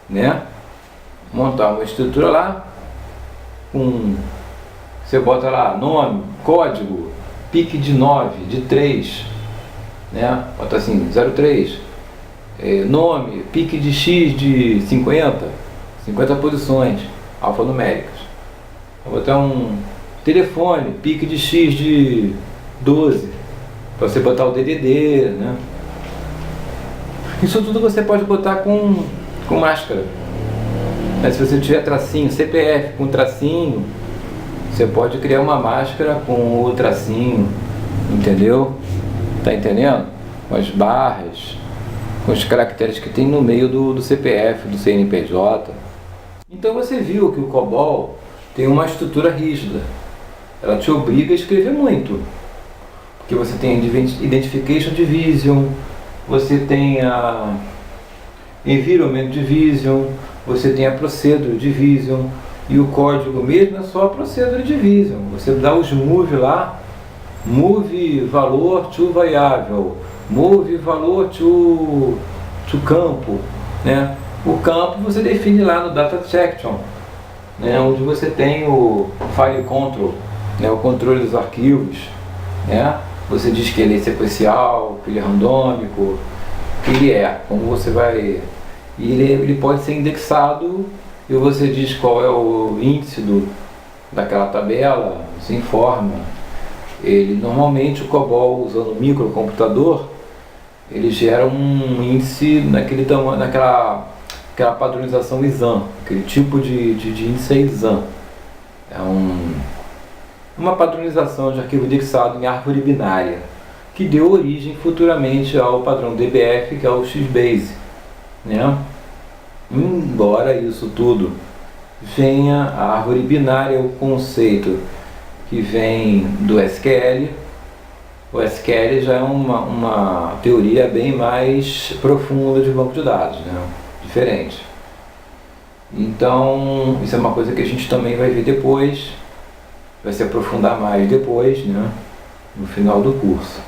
né? Montar uma estrutura lá, você bota lá nome, código, pique de 9, de 3, né? Bota assim, 03, nome, pique de X de 50 posições alfanuméricas. Vou botar um telefone, pique de X de 12, para você botar o DDD, né? Isso tudo você pode botar com máscara. Mas se você tiver tracinho, CPF com tracinho, você pode criar uma máscara com o tracinho, entendeu? Tá entendendo? Com as barras, com os caracteres que tem no meio do CPF, do CNPJ. Então você viu que o COBOL tem uma estrutura rígida. Ela te obriga a escrever muito. Porque você tem Identification Division, você tem a Environment Division, você tem a Procedure Division, e o código mesmo é só a Procedure Division. Você dá os move lá, move valor to variável, move valor to campo, né? O campo você define lá no Data Section, né? Onde você tem o File Control, né? O controle dos arquivos, né? Você diz que ele é sequencial, que ele é randômico, que ele é, como você vai... E ele pode ser indexado, e você diz qual é o índice daquela tabela, você informa. Ele, normalmente o COBOL, usando o microcomputador, ele gera um índice naquela padronização ISAM, aquele tipo de índice é ISAM. É uma padronização de arquivo indexado em árvore binária, que deu origem futuramente ao padrão DBF, que é o XBase, né? Embora isso tudo venha, a árvore binária é o conceito que vem do SQL. O SQL já é uma teoria bem mais profunda de banco de dados, né? Diferente. Então, isso é uma coisa que a gente também vai ver depois, vai se aprofundar mais depois, né? No final do curso.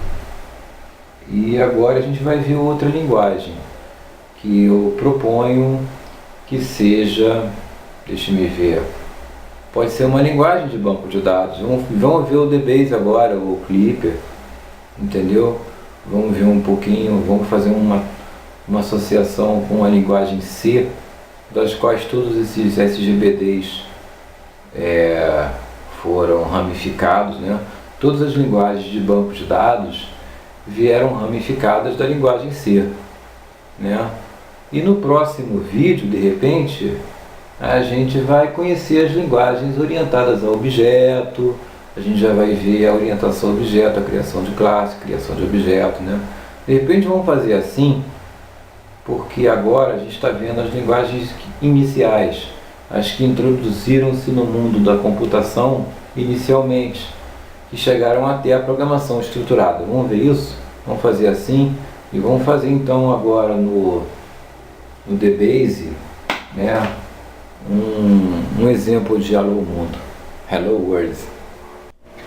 E agora a gente vai ver outra linguagem, que eu proponho que seja, deixe-me ver, pode ser uma linguagem de banco de dados. Vamos ver o DBase agora, o Clipper, entendeu? Vamos ver um pouquinho, vamos fazer uma associação com a linguagem C, das quais todos esses SGBDs foram ramificados, né? Todas as linguagens de banco de dados vieram ramificadas da linguagem C, né? E no próximo vídeo, de repente, a gente vai conhecer as linguagens orientadas a objeto, a gente já vai ver a orientação a objeto, a criação de classe, criação de objeto, né? De repente vamos fazer assim, porque agora a gente está vendo as linguagens iniciais, as que introduziram-se no mundo da computação inicialmente, que chegaram até a programação estruturada. Vamos ver isso? Vamos fazer assim, e vamos fazer então agora no DBase, né, um exemplo de Hello Mundo, Hello World.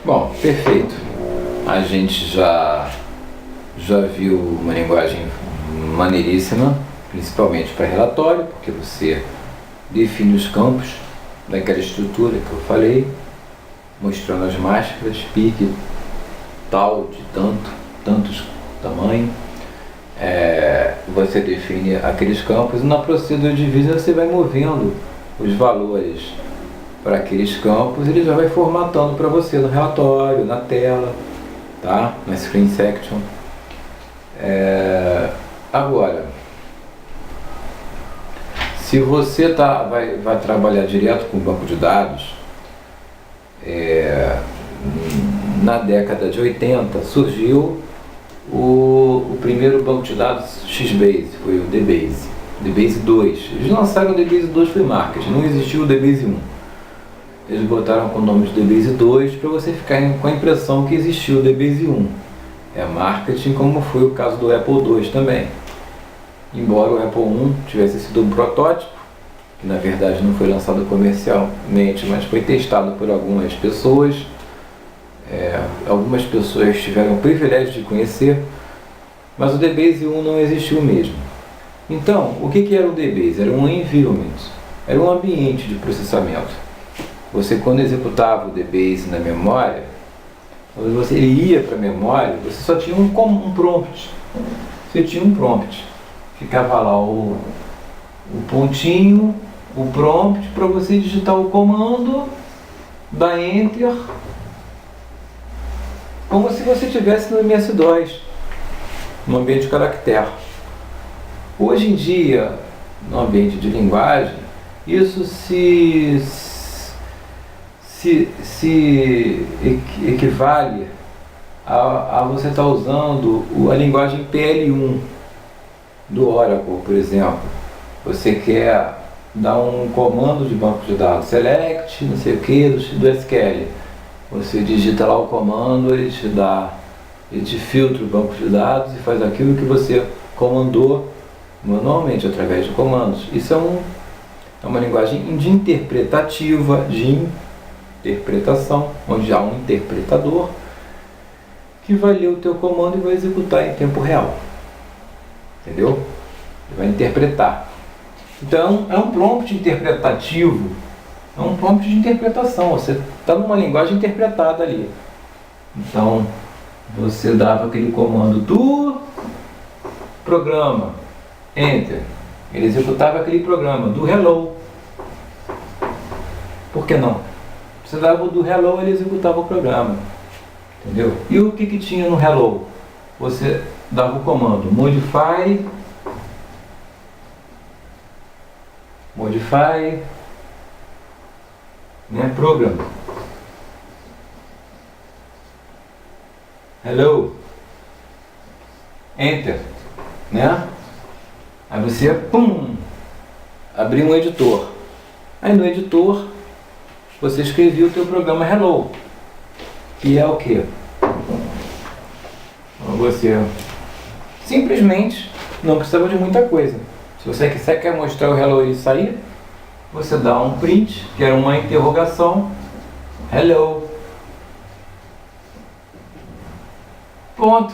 Bom, perfeito. A gente já viu uma linguagem maneiríssima, principalmente para relatório, porque você define os campos daquela estrutura que eu falei, mostrando as máscaras, pique, tal, de tantos tamanho. Você define aqueles campos e na procedura de divisa você vai movendo os valores para aqueles campos, ele já vai formatando para você no relatório, na tela, tá? Na screen section. Agora, se você vai trabalhar direto com banco de dados, na década de 80 surgiu o primeiro banco de dados XBase, foi o DBase, DBase 2. Eles lançaram o DBase 2 para o marketing, não existiu o DBase 1. Eles botaram com o nome de DBase 2 para você ficar com a impressão que existiu o DBase 1. É marketing, como foi o caso do Apple II também. Embora o Apple I tivesse sido um protótipo, que na verdade não foi lançado comercialmente, mas foi testado por algumas pessoas. Algumas pessoas tiveram o privilégio de conhecer, mas o DBase 1 não existiu mesmo. Então, o que era o DBase? Era um environment, era um ambiente de processamento. Você, quando executava o DBase na memória, quando você ia para a memória, você só tinha um prompt. Você tinha um prompt. Ficava lá o pontinho, o prompt, para você digitar o comando, dar Enter, como se você estivesse no MS-DOS, no ambiente de caractere. Hoje em dia, no ambiente de linguagem, isso se equivale a você estar usando a linguagem PL1 do Oracle, por exemplo. Você quer dar um comando de banco de dados, select, não sei o que, do SQL. Você digita lá o comando, ele te filtra o banco de dados e faz aquilo que você comandou manualmente através de comandos. Isso é uma linguagem de interpretativa, de interpretação, onde há um interpretador que vai ler o teu comando e vai executar em tempo real. Entendeu? Ele vai interpretar. Então, é um prompt interpretativo, é um prompt de interpretação. Você está numa linguagem interpretada ali. Então, você dava aquele comando do programa, Enter. Ele executava aquele programa do Hello. Por que não? Você dava o do Hello, ele executava o programa. Entendeu? E o que tinha no Hello? Você dava o comando modify, né, program. Hello. Enter. Né? Aí você, abriu um editor. Aí no editor, você escrevia o teu programa Hello. Que é o quê? Você simplesmente não precisava de muita coisa. Se você quer mostrar o Hello e sair, você dá um print, que era uma interrogação, Hello. Ponto.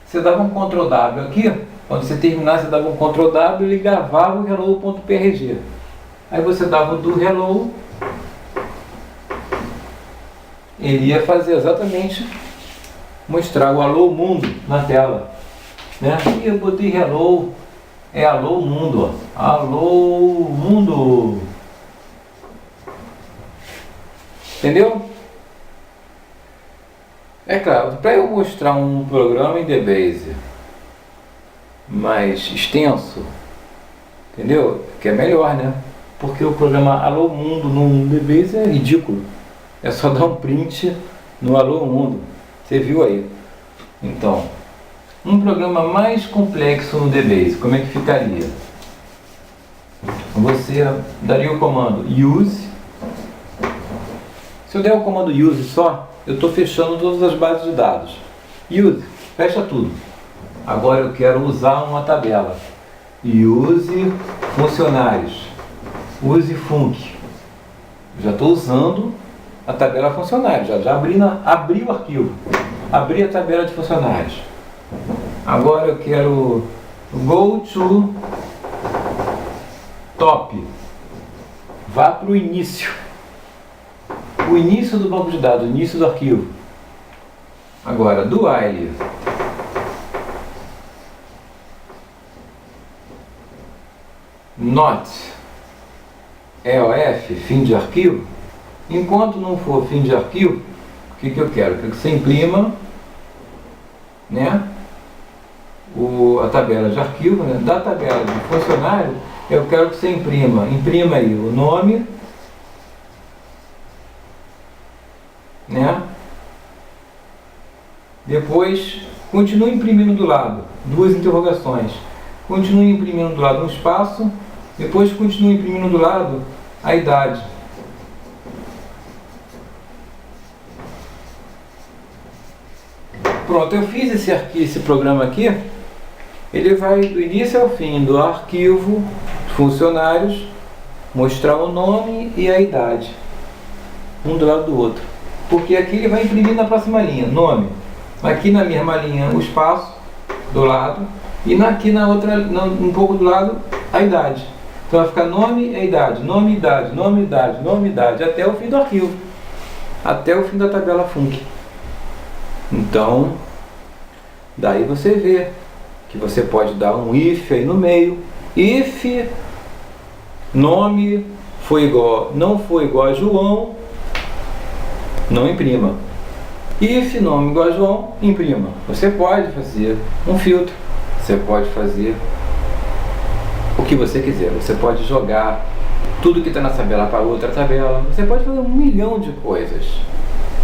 Você dava um Ctrl W aqui, quando você terminasse, você dava um Ctrl W e ele gravava o hello.prg. Aí você dava o do Hello, ele ia fazer exatamente, mostrar o Alô Mundo na tela. né? E eu botei hello, é alô mundo, ó. Alô mundo. Entendeu? É claro, para eu mostrar um programa em DBase mais extenso, entendeu? Que é melhor, né? Porque o programa Alô Mundo no DBase é ridículo. É só dar um print no Alô Mundo. Você viu aí? Então, um programa mais complexo no DBase, como é que ficaria? Você daria o comando use. Se eu der o comando use só, eu estou fechando todas as bases de dados. Use, fecha tudo. Agora eu quero usar uma tabela. Use funcionários. Use func. Já estou usando a tabela funcionários. Já abri o arquivo. Abri a tabela de funcionários. Agora eu quero go to top. Vá para o início. O início do banco de dados, o início do arquivo. Agora, do while. Not EOF, fim de arquivo. Enquanto não for fim de arquivo, o que eu quero? Eu quero que você imprima, né, a tabela de arquivo, né, da tabela de funcionário. Eu quero que você imprima aí o nome, né? Depois continue imprimindo do lado, duas interrogações. Continue imprimindo do lado um espaço, depois continue imprimindo do lado a idade. Pronto, eu fiz esse programa aqui. Ele vai do início ao fim do arquivo funcionários, mostrar o nome e a idade, um do lado do outro. Porque aqui ele vai imprimir na próxima linha, nome. Aqui na mesma linha o espaço do lado. E aqui na outra, um pouco do lado, a idade. Então vai ficar nome e idade, nome, idade, nome, idade, nome, idade, até o fim do arquivo. Até o fim da tabela func. Então, daí você vê que você pode dar um if aí no meio. If nome não foi igual a João, não imprima. If nome igual a João, imprima. Você pode fazer um filtro, você pode fazer o que você quiser. Você pode jogar tudo que está na tabela para outra tabela. Você pode fazer 1 milhão de coisas.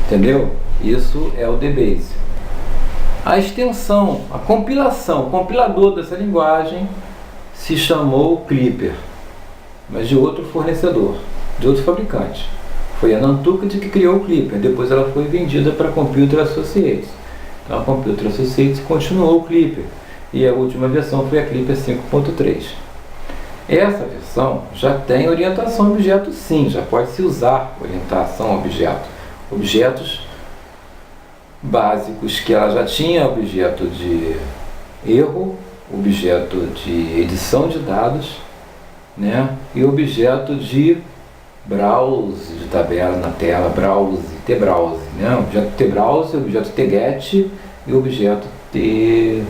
Entendeu? Isso é o DBase. A extensão, a compilação, o compilador dessa linguagem se chamou Clipper, mas de outro fornecedor, de outro fabricante. Foi a Nantucket que criou o Clipper, depois ela foi vendida para a Computer Associates. Então a Computer Associates continuou o Clipper, e a última versão foi a Clipper 5.3. Essa versão já tem orientação a objeto, sim, já pode se usar orientação a objeto. Objetos básicos que ela já tinha: objeto de erro, objeto de edição de dados, né, e objeto de browse, de tabela na tela, browse, tbrowse, né, objeto tbrowse, objeto tget e objeto terror,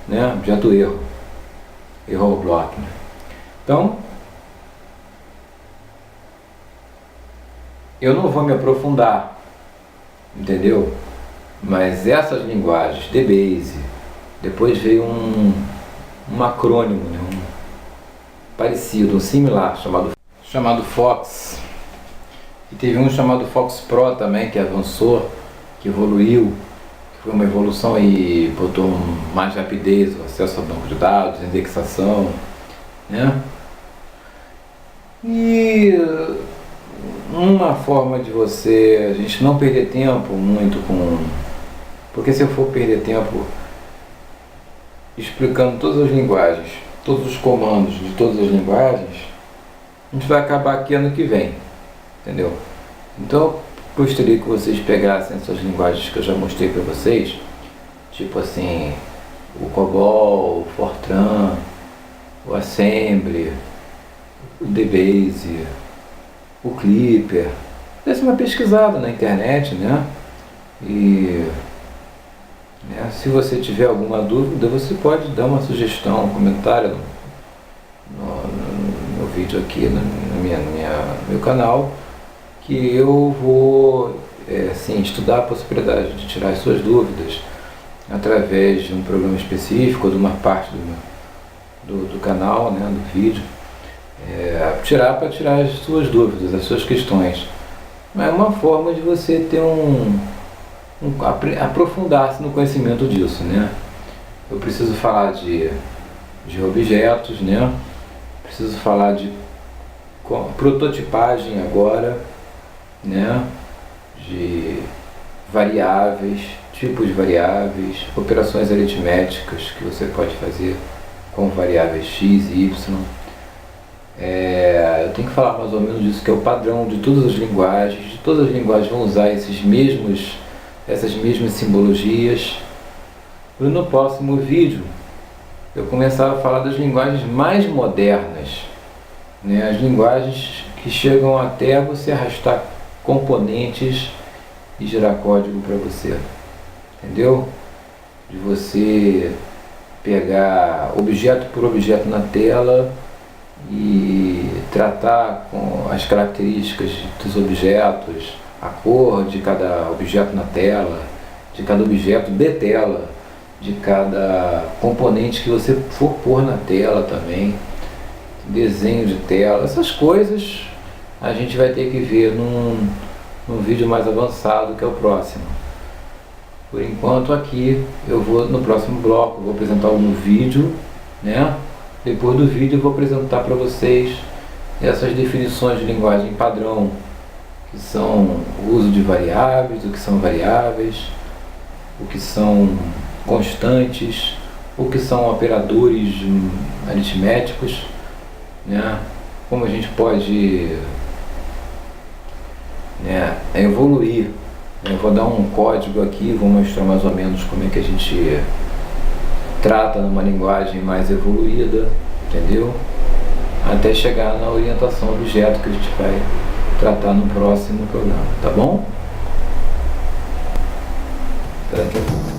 né, objeto error block, né. Então, eu não vou me aprofundar, entendeu? Mas essas linguagens, DBase, depois veio um acrônimo, né? Parecido, um similar, chamado Fox. E teve um chamado Fox Pro também, que avançou, que evoluiu, que foi uma evolução e botou mais rapidez, o acesso ao banco de dados, indexação, né? E uma forma de a gente não perder tempo muito porque se eu for perder tempo explicando todas as linguagens, todos os comandos de todas as linguagens, a gente vai acabar aqui ano que vem, entendeu? Então eu gostaria que vocês pegassem essas linguagens que eu já mostrei para vocês, tipo assim, o COBOL, o Fortran, o Assembly, o DBase, o Clipper, desse uma pesquisada na internet, né? E né? Se você tiver alguma dúvida, você pode dar uma sugestão, um comentário no vídeo aqui no meu canal, que eu vou assim, estudar a possibilidade de tirar as suas dúvidas através de um programa específico ou de uma parte do canal, né, do vídeo, para tirar as suas dúvidas, as suas questões. Mas é uma forma de você ter aprofundar-se no conhecimento disso, né? Eu preciso falar de objetos, né? Preciso falar de prototipagem agora, né? De variáveis, tipos de variáveis, operações aritméticas que você pode fazer com variáveis x e y. Eu tenho que falar mais ou menos disso, que é o padrão de todas as linguagens. De todas as linguagens vão usar essas mesmas simbologias. E no próximo vídeo eu começar a falar das linguagens mais modernas, né? As linguagens que chegam até você arrastar componentes e gerar código para você, entendeu? De você pegar objeto por objeto na tela e tratar com as características dos objetos, a cor de cada objeto na tela, de cada objeto de tela, de cada componente que você for pôr na tela também, desenho de tela, essas coisas a gente vai ter que ver num vídeo mais avançado, que é o próximo. Por enquanto aqui eu vou no próximo bloco, vou apresentar um vídeo, né? Depois do vídeo eu vou apresentar para vocês essas definições de linguagem padrão, que são o uso de variáveis, o que são variáveis, o que são constantes, o que são operadores aritméticos, né? Como a gente pode, né, evoluir. Eu vou dar um código aqui, vou mostrar mais ou menos como é que a gente trata numa linguagem mais evoluída, entendeu? Até chegar na orientação objeto, que a gente vai tratar no próximo programa, tá bom? Até daqui a pouco.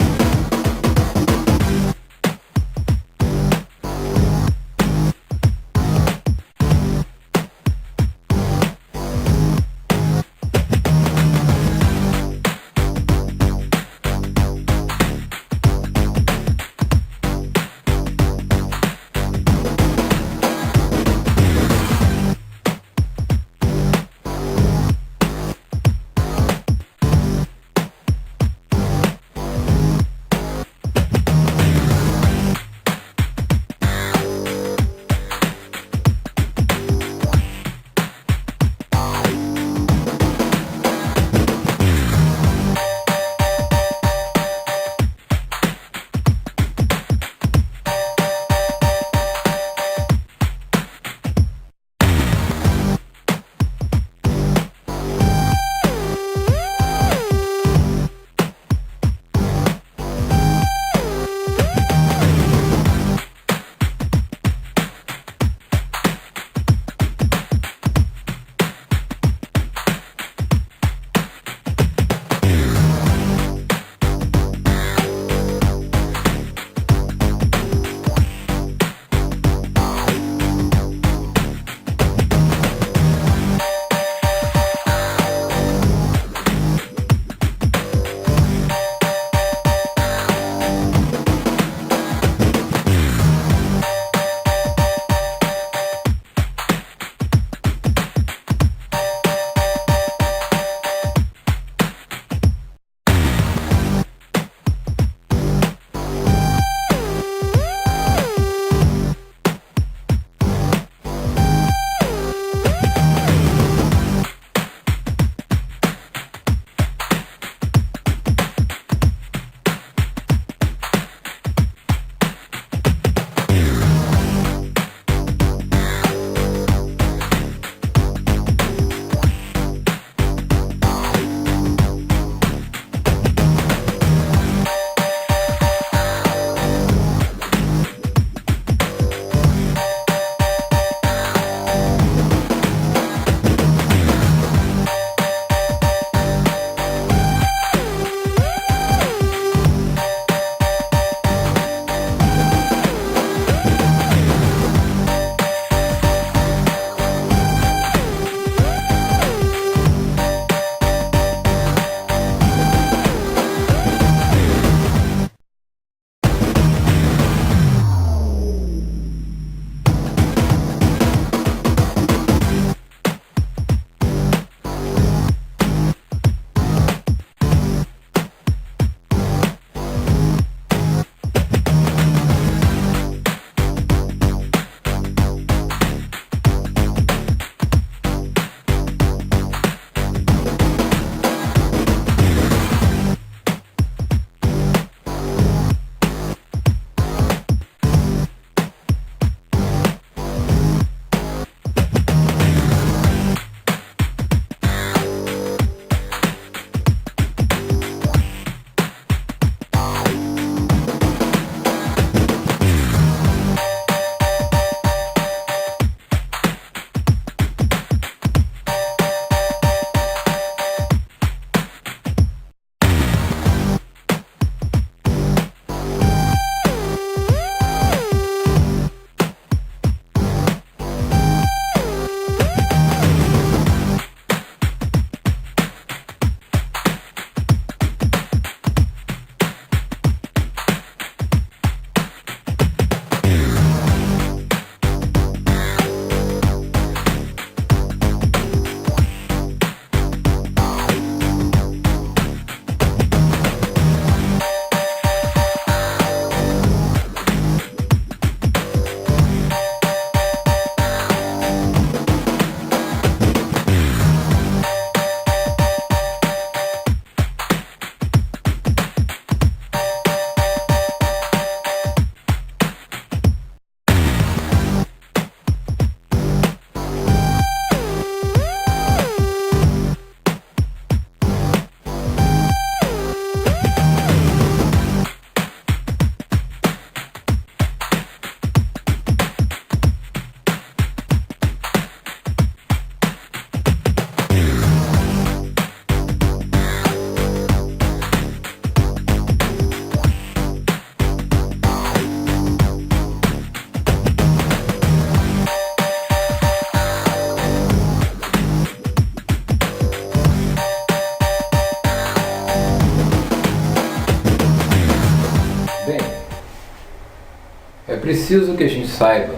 preciso que a gente saiba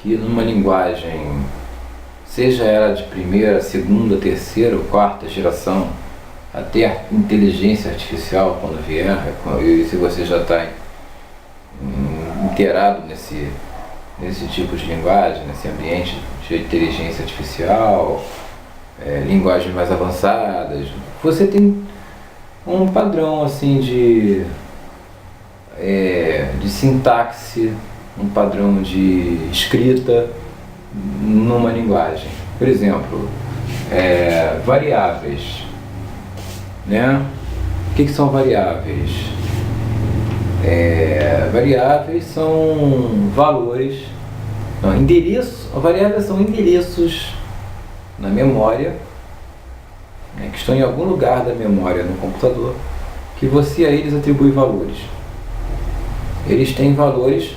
que numa linguagem, seja ela de primeira, segunda, terceira ou quarta geração, até a inteligência artificial quando vier, e se você já está inteirado nesse tipo de linguagem, nesse ambiente de inteligência artificial, linguagens mais avançadas, você tem um padrão assim de sintaxe, um padrão de escrita numa linguagem. Por exemplo, variáveis, né? O que são variáveis? Variáveis são valores, não, endereços. Variáveis são endereços na memória, né, que estão em algum lugar da memória no computador, que você a eles atribui valores. Eles têm valores,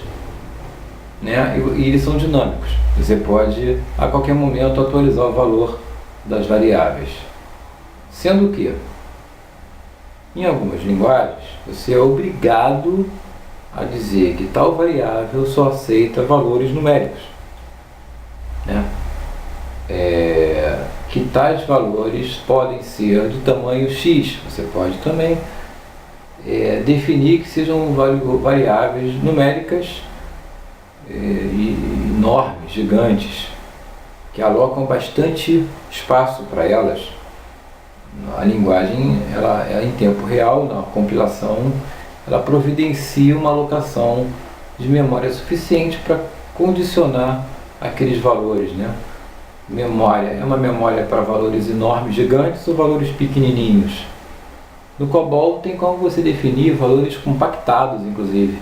né, e eles são dinâmicos. Você pode a qualquer momento atualizar o valor das variáveis. Sendo que, em algumas linguagens, você é obrigado a dizer que tal variável só aceita valores numéricos, né? Que tais valores podem ser de tamanho X. Você pode também definir que sejam variáveis numéricas enormes, gigantes, que alocam bastante espaço para elas. A linguagem, ela em tempo real, na compilação, ela providencia uma alocação de memória suficiente para condicionar aqueles valores, né? Memória é uma memória para valores enormes, gigantes ou valores pequenininhos. No COBOL tem como você definir valores compactados, inclusive.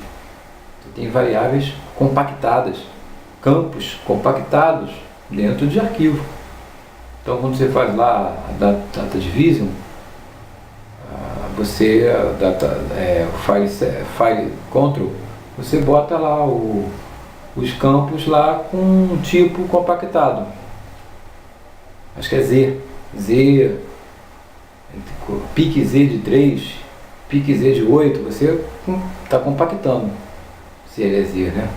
Você tem variáveis compactadas, campos compactados dentro de arquivo. Então, quando você faz lá a data division, você file control, você bota lá os campos lá com um tipo compactado. Acho que é Z, pique Z de 3, pique Z de 8, você está compactando, se ele é Z, né?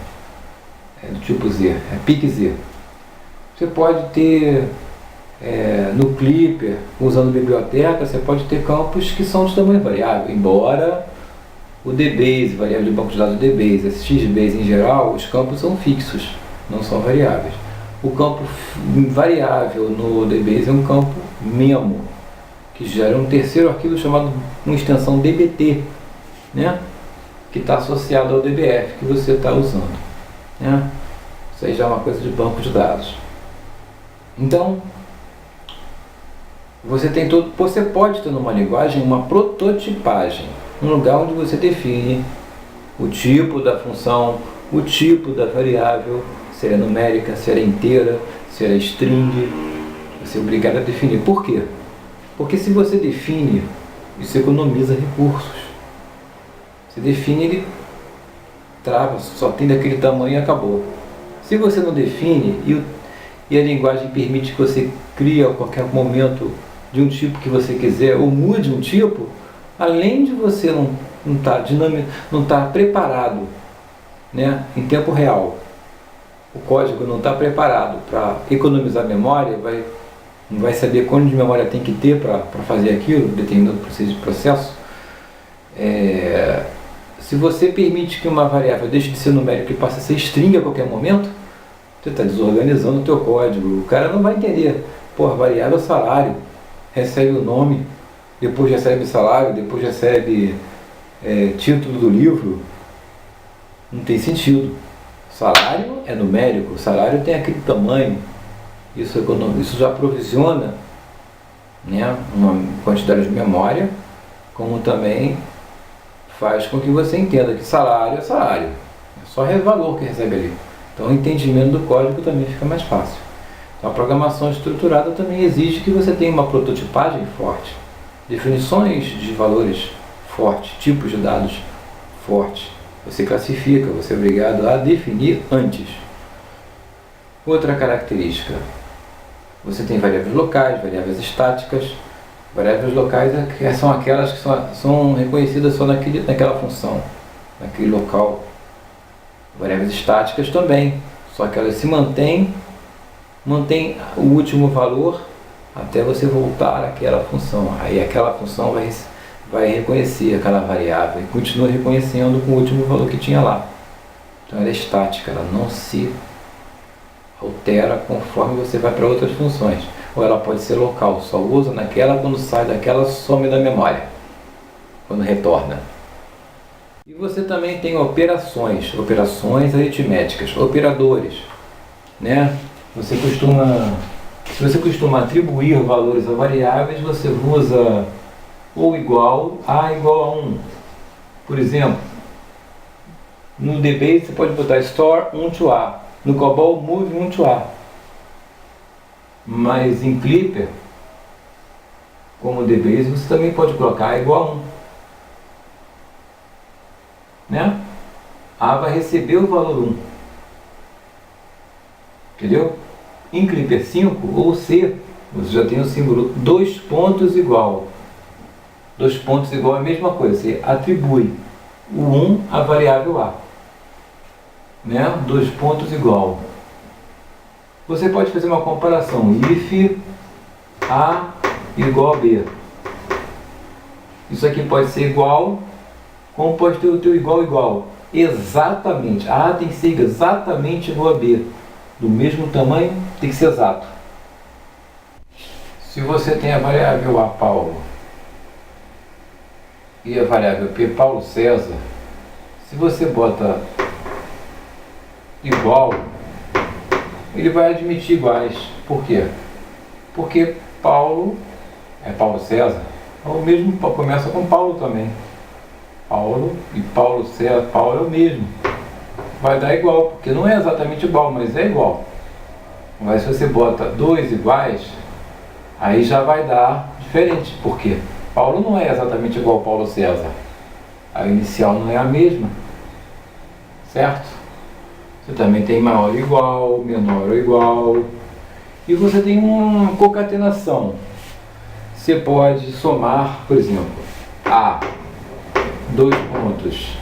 É do tipo Z, é pique Z. Você pode ter, no Clipper, usando biblioteca, você pode ter campos que são de tamanho variável, embora o DBase, variável de banco de dados DBase, esse XBase em geral, os campos são fixos, não são variáveis. O campo variável no DBase é um campo memo, que gera um terceiro arquivo chamado uma extensão DBT, né? Que está associado ao DBF que você está usando, né? Isso aí já é uma coisa de banco de dados. Então, você pode ter numa linguagem uma prototipagem, um lugar onde você define o tipo da função, o tipo da variável, se ela é numérica, se ela é inteira, se ela é string. Você é obrigado a definir. Por quê? Porque se você define, isso economiza recursos. Você define, ele trava, só tem daquele tamanho e acabou. Se você não define e a linguagem permite que você crie a qualquer momento de um tipo que você quiser ou mude um tipo, além de você não estar preparado, né, em tempo real, o código não está preparado para economizar memória, não vai saber quanto de memória tem que ter para fazer aquilo, determinado processo. Se você permite que uma variável deixe de ser numérica e passe a ser string a qualquer momento, você está desorganizando o teu código. O cara não vai entender. Pô, a variável é salário, recebe o nome, depois recebe salário, depois recebe título do livro. Não tem sentido. Salário é numérico, salário tem aquele tamanho. Isso já provisiona, né, uma quantidade de memória, como também faz com que você entenda que salário é salário. É só valor que recebe ali. Então o entendimento do código também fica mais fácil. Então a programação estruturada também exige que você tenha uma prototipagem forte, definições de valores fortes, tipos de dados fortes. Você classifica, você é obrigado a definir antes. Outra característica, você tem variáveis locais, variáveis estáticas. Variáveis locais são aquelas que são reconhecidas só naquela função, naquele local. Variáveis estáticas também, só que elas se mantêm o último valor até você voltar àquela função. Aí aquela função vai reconhecer aquela variável e continua reconhecendo com o último valor que tinha lá. Então ela é estática, ela não se altera conforme você vai para outras funções. Ou ela pode ser local, só usa naquela, quando sai daquela some da memória, quando retorna. E você também tem operações aritméticas, operadores, né? Se você costuma atribuir valores a variáveis, você usa ou igual a igual a 1. Por exemplo, no DBase você pode botar store 1 to a, no COBOL move 1 to a. Mas em Clipper, como DBase, você também pode colocar a igual a 1. Né? A vai receber o valor 1. Entendeu? Em Clipper 5 ou C, você já tem o símbolo 2 pontos igual. 2 pontos igual é a mesma coisa, você atribui o 1 à variável A. Né? 2 pontos igual. Você pode fazer uma comparação, if A igual a B. Isso aqui pode ser igual, como pode ter o teu igual. Exatamente, A tem que ser exatamente igual a B. Do mesmo tamanho, tem que ser exato. Se você tem a variável A Paulo e a variável P Paulo César, se você bota igual, ele vai admitir iguais. Por quê? Porque Paulo é Paulo César, o mesmo começa com Paulo também. Paulo e Paulo César, Paulo é o mesmo. Vai dar igual, porque não é exatamente igual, mas é igual. Mas se você bota dois iguais, aí já vai dar diferente. Por quê? Paulo não é exatamente igual ao Paulo César. A inicial não é a mesma. Certo? Você também tem maior ou igual, menor ou igual. E você tem uma concatenação. Você pode somar, por exemplo, A, 2 pontos,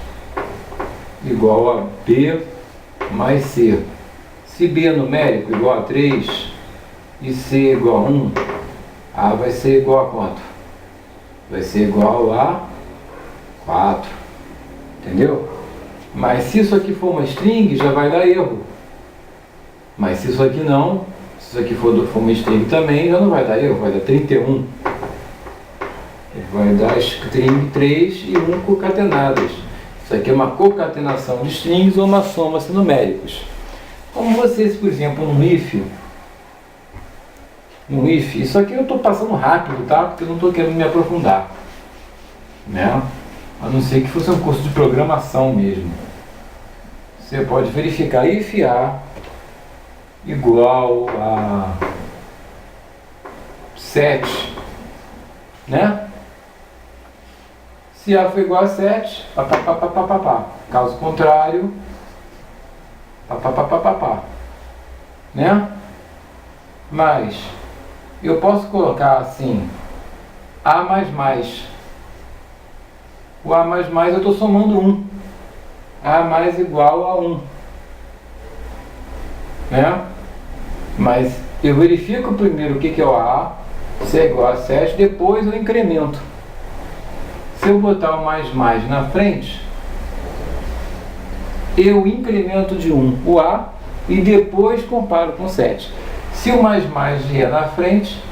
igual a B mais C. Se B é numérico, igual a 3, e C igual a 1, A vai ser igual a quanto? Vai ser igual a 4. Entendeu? Mas se isso aqui for uma string, já vai dar erro. Mas se isso aqui não, se isso aqui for uma string também, já não vai dar erro, vai dar 31. Vai dar string 3 e 1 concatenadas. Isso aqui é uma concatenação de strings ou uma soma de numéricos. Como vocês, por exemplo, no if, isso aqui eu estou passando rápido, tá? Porque eu não estou querendo me aprofundar, né? A não ser que fosse um curso de programação mesmo. Você pode verificar if A igual a 7, né? Se A for igual a 7, papapá. Caso contrário, papapá, né? Mas eu posso colocar assim, A mais. O A mais eu estou somando 1. A mais igual a 1. Né? Mas eu verifico primeiro o que é o A, se é igual a 7, depois eu incremento. Se eu botar o mais na frente, eu incremento de 1 o A e depois comparo com 7. Se o mais vier na frente,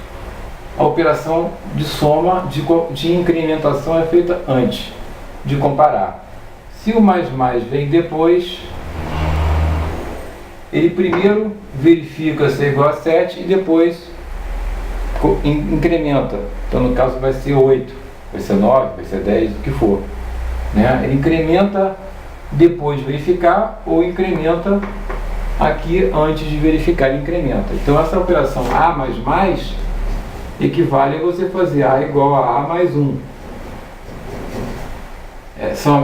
a operação de soma, de incrementação é feita antes de comparar. Se o mais vem depois, ele primeiro verifica se é igual a 7 e depois incrementa. Então no caso vai ser 8, vai ser 9, vai ser 10, o que for, né? Ele incrementa depois de verificar ou incrementa aqui antes de verificar, ele incrementa. Então essa operação A mais equivale a você fazer A igual a A mais 1.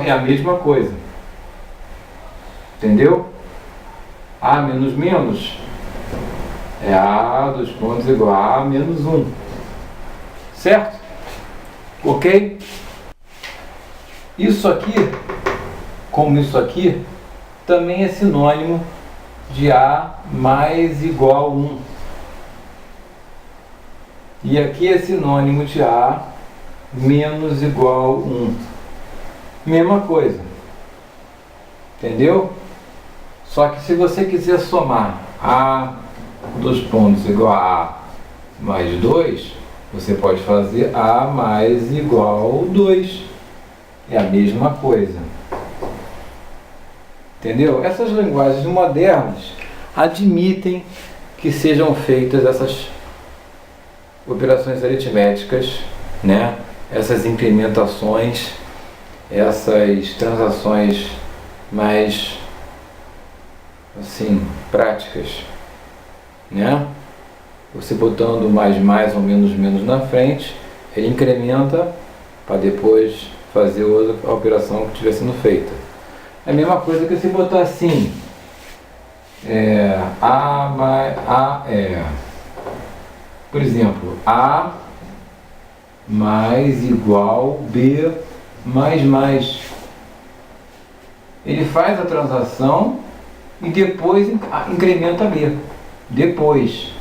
É a mesma coisa. Entendeu? A menos é A dos pontos igual a A menos 1. Certo? Ok? Isso aqui, como isso aqui, também é sinônimo de A mais igual 1. E aqui é sinônimo de A menos igual 1. Mesma coisa. Entendeu? Só que se você quiser somar A dos pontos igual a A mais 2, você pode fazer A mais igual 2. É a mesma coisa. Entendeu? Essas linguagens modernas admitem que sejam feitas essas operações aritméticas, né? Essas incrementações, essas transações mais assim, práticas, né? Você botando mais ou menos na frente, ele incrementa para depois fazer outra operação que estiver sendo feita. É a mesma coisa que se botar assim, por exemplo, A mais igual B mais. Ele faz a transação e depois incrementa B. Depois,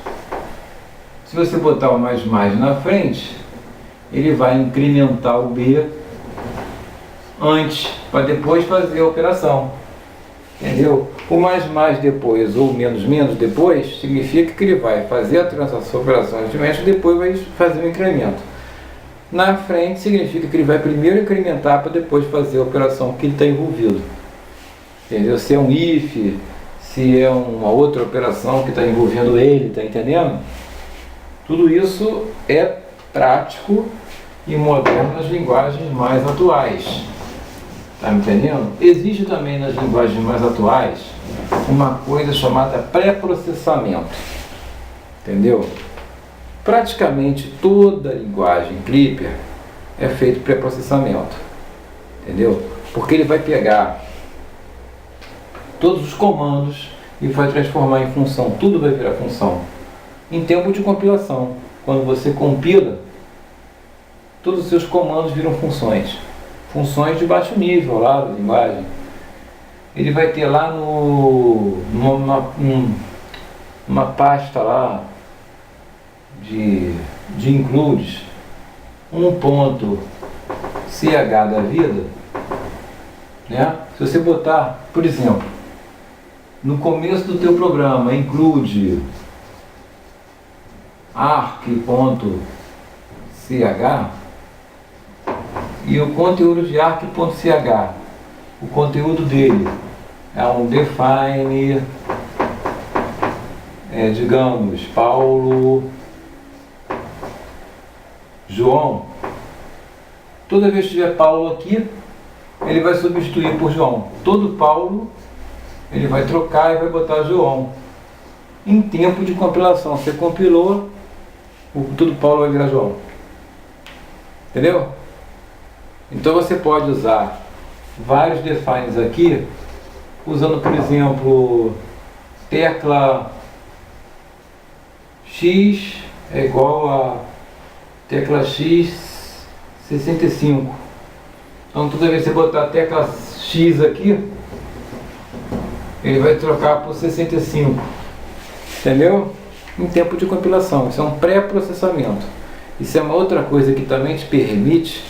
se você botar o mais na frente, ele vai incrementar o B antes, para depois fazer a operação. Entendeu? O mais depois ou menos depois significa que ele vai fazer a transação, a operação aritmética e depois vai fazer o incremento. Na frente significa que ele vai primeiro incrementar para depois fazer a operação que ele está envolvido. Entendeu? Se é um if, se é uma outra operação que está envolvendo ele, está entendendo? Tudo isso é prático e moderno nas linguagens mais atuais. Está me entendendo? Existe também nas linguagens mais atuais uma coisa chamada pré-processamento. Entendeu? Praticamente toda linguagem Clipper é feito pré-processamento. Entendeu? Porque ele vai pegar todos os comandos e vai transformar em função. Tudo vai virar função. Em tempo de compilação, quando você compila, todos os seus comandos viram funções. Funções de baixo nível lá da linguagem. Ele vai ter lá numa pasta lá de includes um ponto ch da vida, né? Se você botar, por exemplo, no começo do teu programa include arc.ch e o conteúdo de arc.ch, o conteúdo dele é um define, digamos, Paulo, João. Toda vez que tiver Paulo aqui, ele vai substituir por João. Todo Paulo, ele vai trocar e vai botar João. Em tempo de compilação, você compilou, todo Paulo vai virar João. Entendeu? Então você pode usar vários defines aqui, usando, por exemplo, tecla X é igual a tecla X 65. Então toda vez que você botar a tecla X aqui, ele vai trocar por 65. Entendeu? Em tempo de compilação. Isso é um pré-processamento. Isso é uma outra coisa que também te permite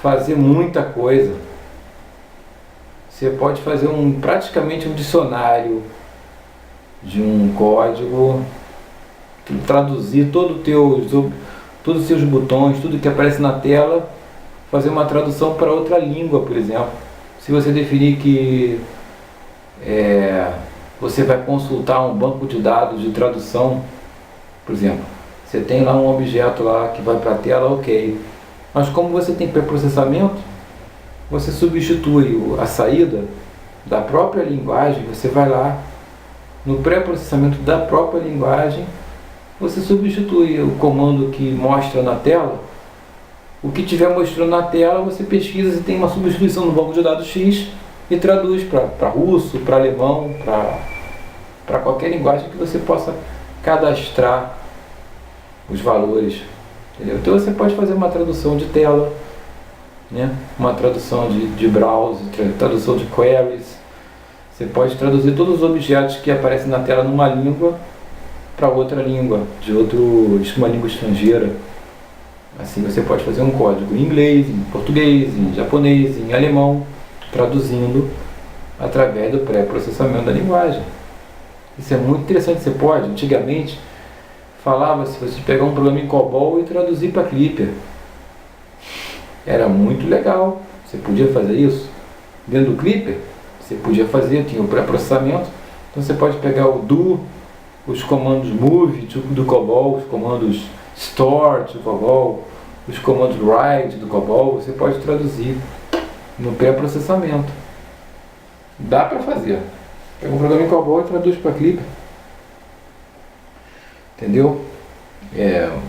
fazer muita coisa. Você pode fazer praticamente um dicionário de um código, traduzir todos os seus botões, tudo que aparece na tela, fazer uma tradução para outra língua, por exemplo. Se você definir que você vai consultar um banco de dados de tradução, por exemplo, você tem lá um objeto lá que vai para a tela, ok. Mas como você tem pré-processamento, você substitui a saída da própria linguagem, você vai lá no pré-processamento da própria linguagem, você substitui o comando que mostra na tela, o que estiver mostrando na tela, você pesquisa se tem uma substituição no banco de dados X e traduz para russo, para alemão, para qualquer linguagem que você possa cadastrar os valores. Entendeu? Então você pode fazer uma tradução de tela, né? Uma tradução de browser, tradução de queries. Você pode traduzir todos os objetos que aparecem na tela numa língua para outra língua, de uma língua estrangeira. Assim você pode fazer um código em inglês, em português, em japonês, em alemão, traduzindo através do pré-processamento da linguagem. Isso é muito interessante. Você pode, antigamente, falava-se você pegar um programa em COBOL e traduzir para Clipper. Era muito legal. Você podia fazer isso. Dentro do Clipper, você podia fazer, tinha o pré-processamento. Então você pode pegar o do, os comandos move do COBOL, os comandos store do COBOL, os comandos write do COBOL, você pode traduzir no pré-processamento. Dá para fazer. Pega um programa em COBOL e traduz para Clipper. Entendeu?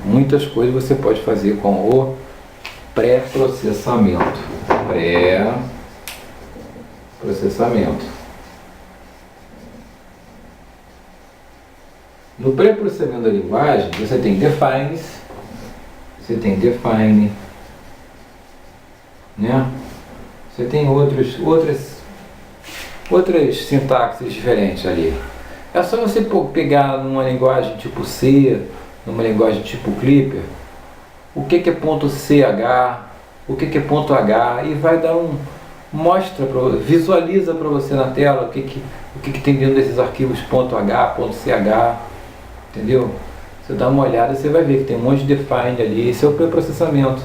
Muitas coisas você pode fazer com o pré-processamento. Pré-processamento. No pré-processamento da linguagem, você tem defines, você tem define, né? Você tem outras sintaxes diferentes ali. É só você pegar numa linguagem tipo C, numa linguagem tipo Clipper, o que é ponto .ch, o que é ponto .h, e vai dar visualiza para você na tela o que tem dentro desses arquivos ponto .h, ponto .ch, entendeu? Você dá uma olhada e você vai ver que tem um monte de define ali. Esse é o pré-processamento.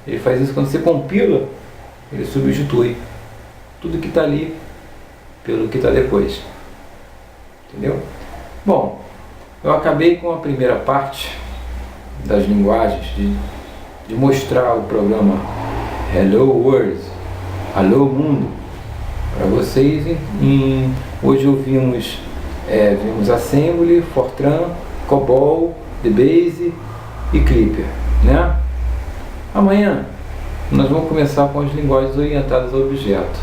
Ele faz isso quando você compila, ele substitui tudo que está ali pelo que está depois. Entendeu? Bom, eu acabei com a primeira parte das linguagens de mostrar o programa Hello World, Alô Mundo, para vocês. Hoje vimos Assembly, Fortran, COBOL, DBase e Clipper, né? Amanhã nós vamos começar com as linguagens orientadas ao objeto.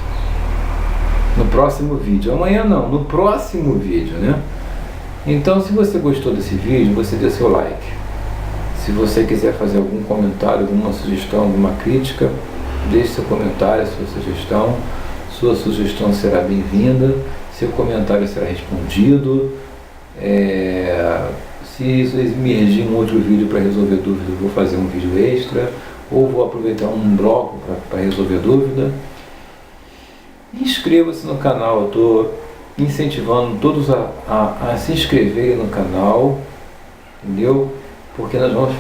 No próximo vídeo. Amanhã não, no próximo vídeo, né? Então, se você gostou desse vídeo, você dê seu like. Se você quiser fazer algum comentário, alguma sugestão, alguma crítica, deixe seu comentário, sua sugestão. Sua sugestão será bem-vinda, seu comentário será respondido. Se isso emergir um outro vídeo para resolver dúvida, eu vou fazer um vídeo extra, ou vou aproveitar um bloco para resolver dúvida. Inscreva-se no canal, eu estou incentivando todos a se inscreverem no canal, entendeu? Porque nós vamos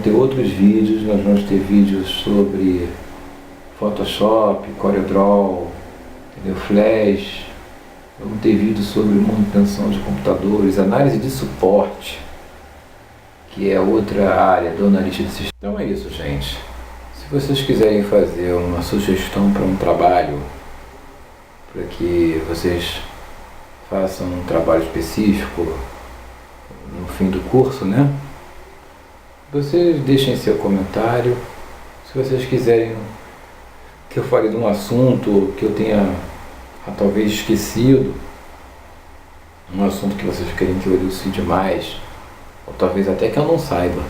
ter outros vídeos, nós vamos ter vídeos sobre Photoshop, CorelDRAW, entendeu? Flash, vamos ter vídeos sobre manutenção de computadores, análise de suporte, que é outra área do analista de sistema. Então é isso, gente. Se vocês quiserem fazer uma sugestão para um trabalho, para que vocês façam um trabalho específico no fim do curso, né? Vocês deixem seu comentário. Se vocês quiserem que eu fale de um assunto que eu tenha talvez esquecido, um assunto que vocês querem que eu elucide mais, ou talvez até que eu não saiba,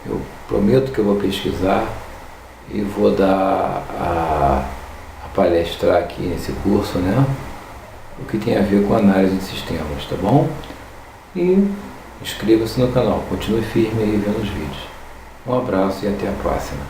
eu prometo que eu vou pesquisar e vou dar a palestrar aqui nesse curso, né? O que tem a ver com análise de sistemas, tá bom? E inscreva-se no canal, continue firme aí vendo os vídeos. Um abraço e até a próxima.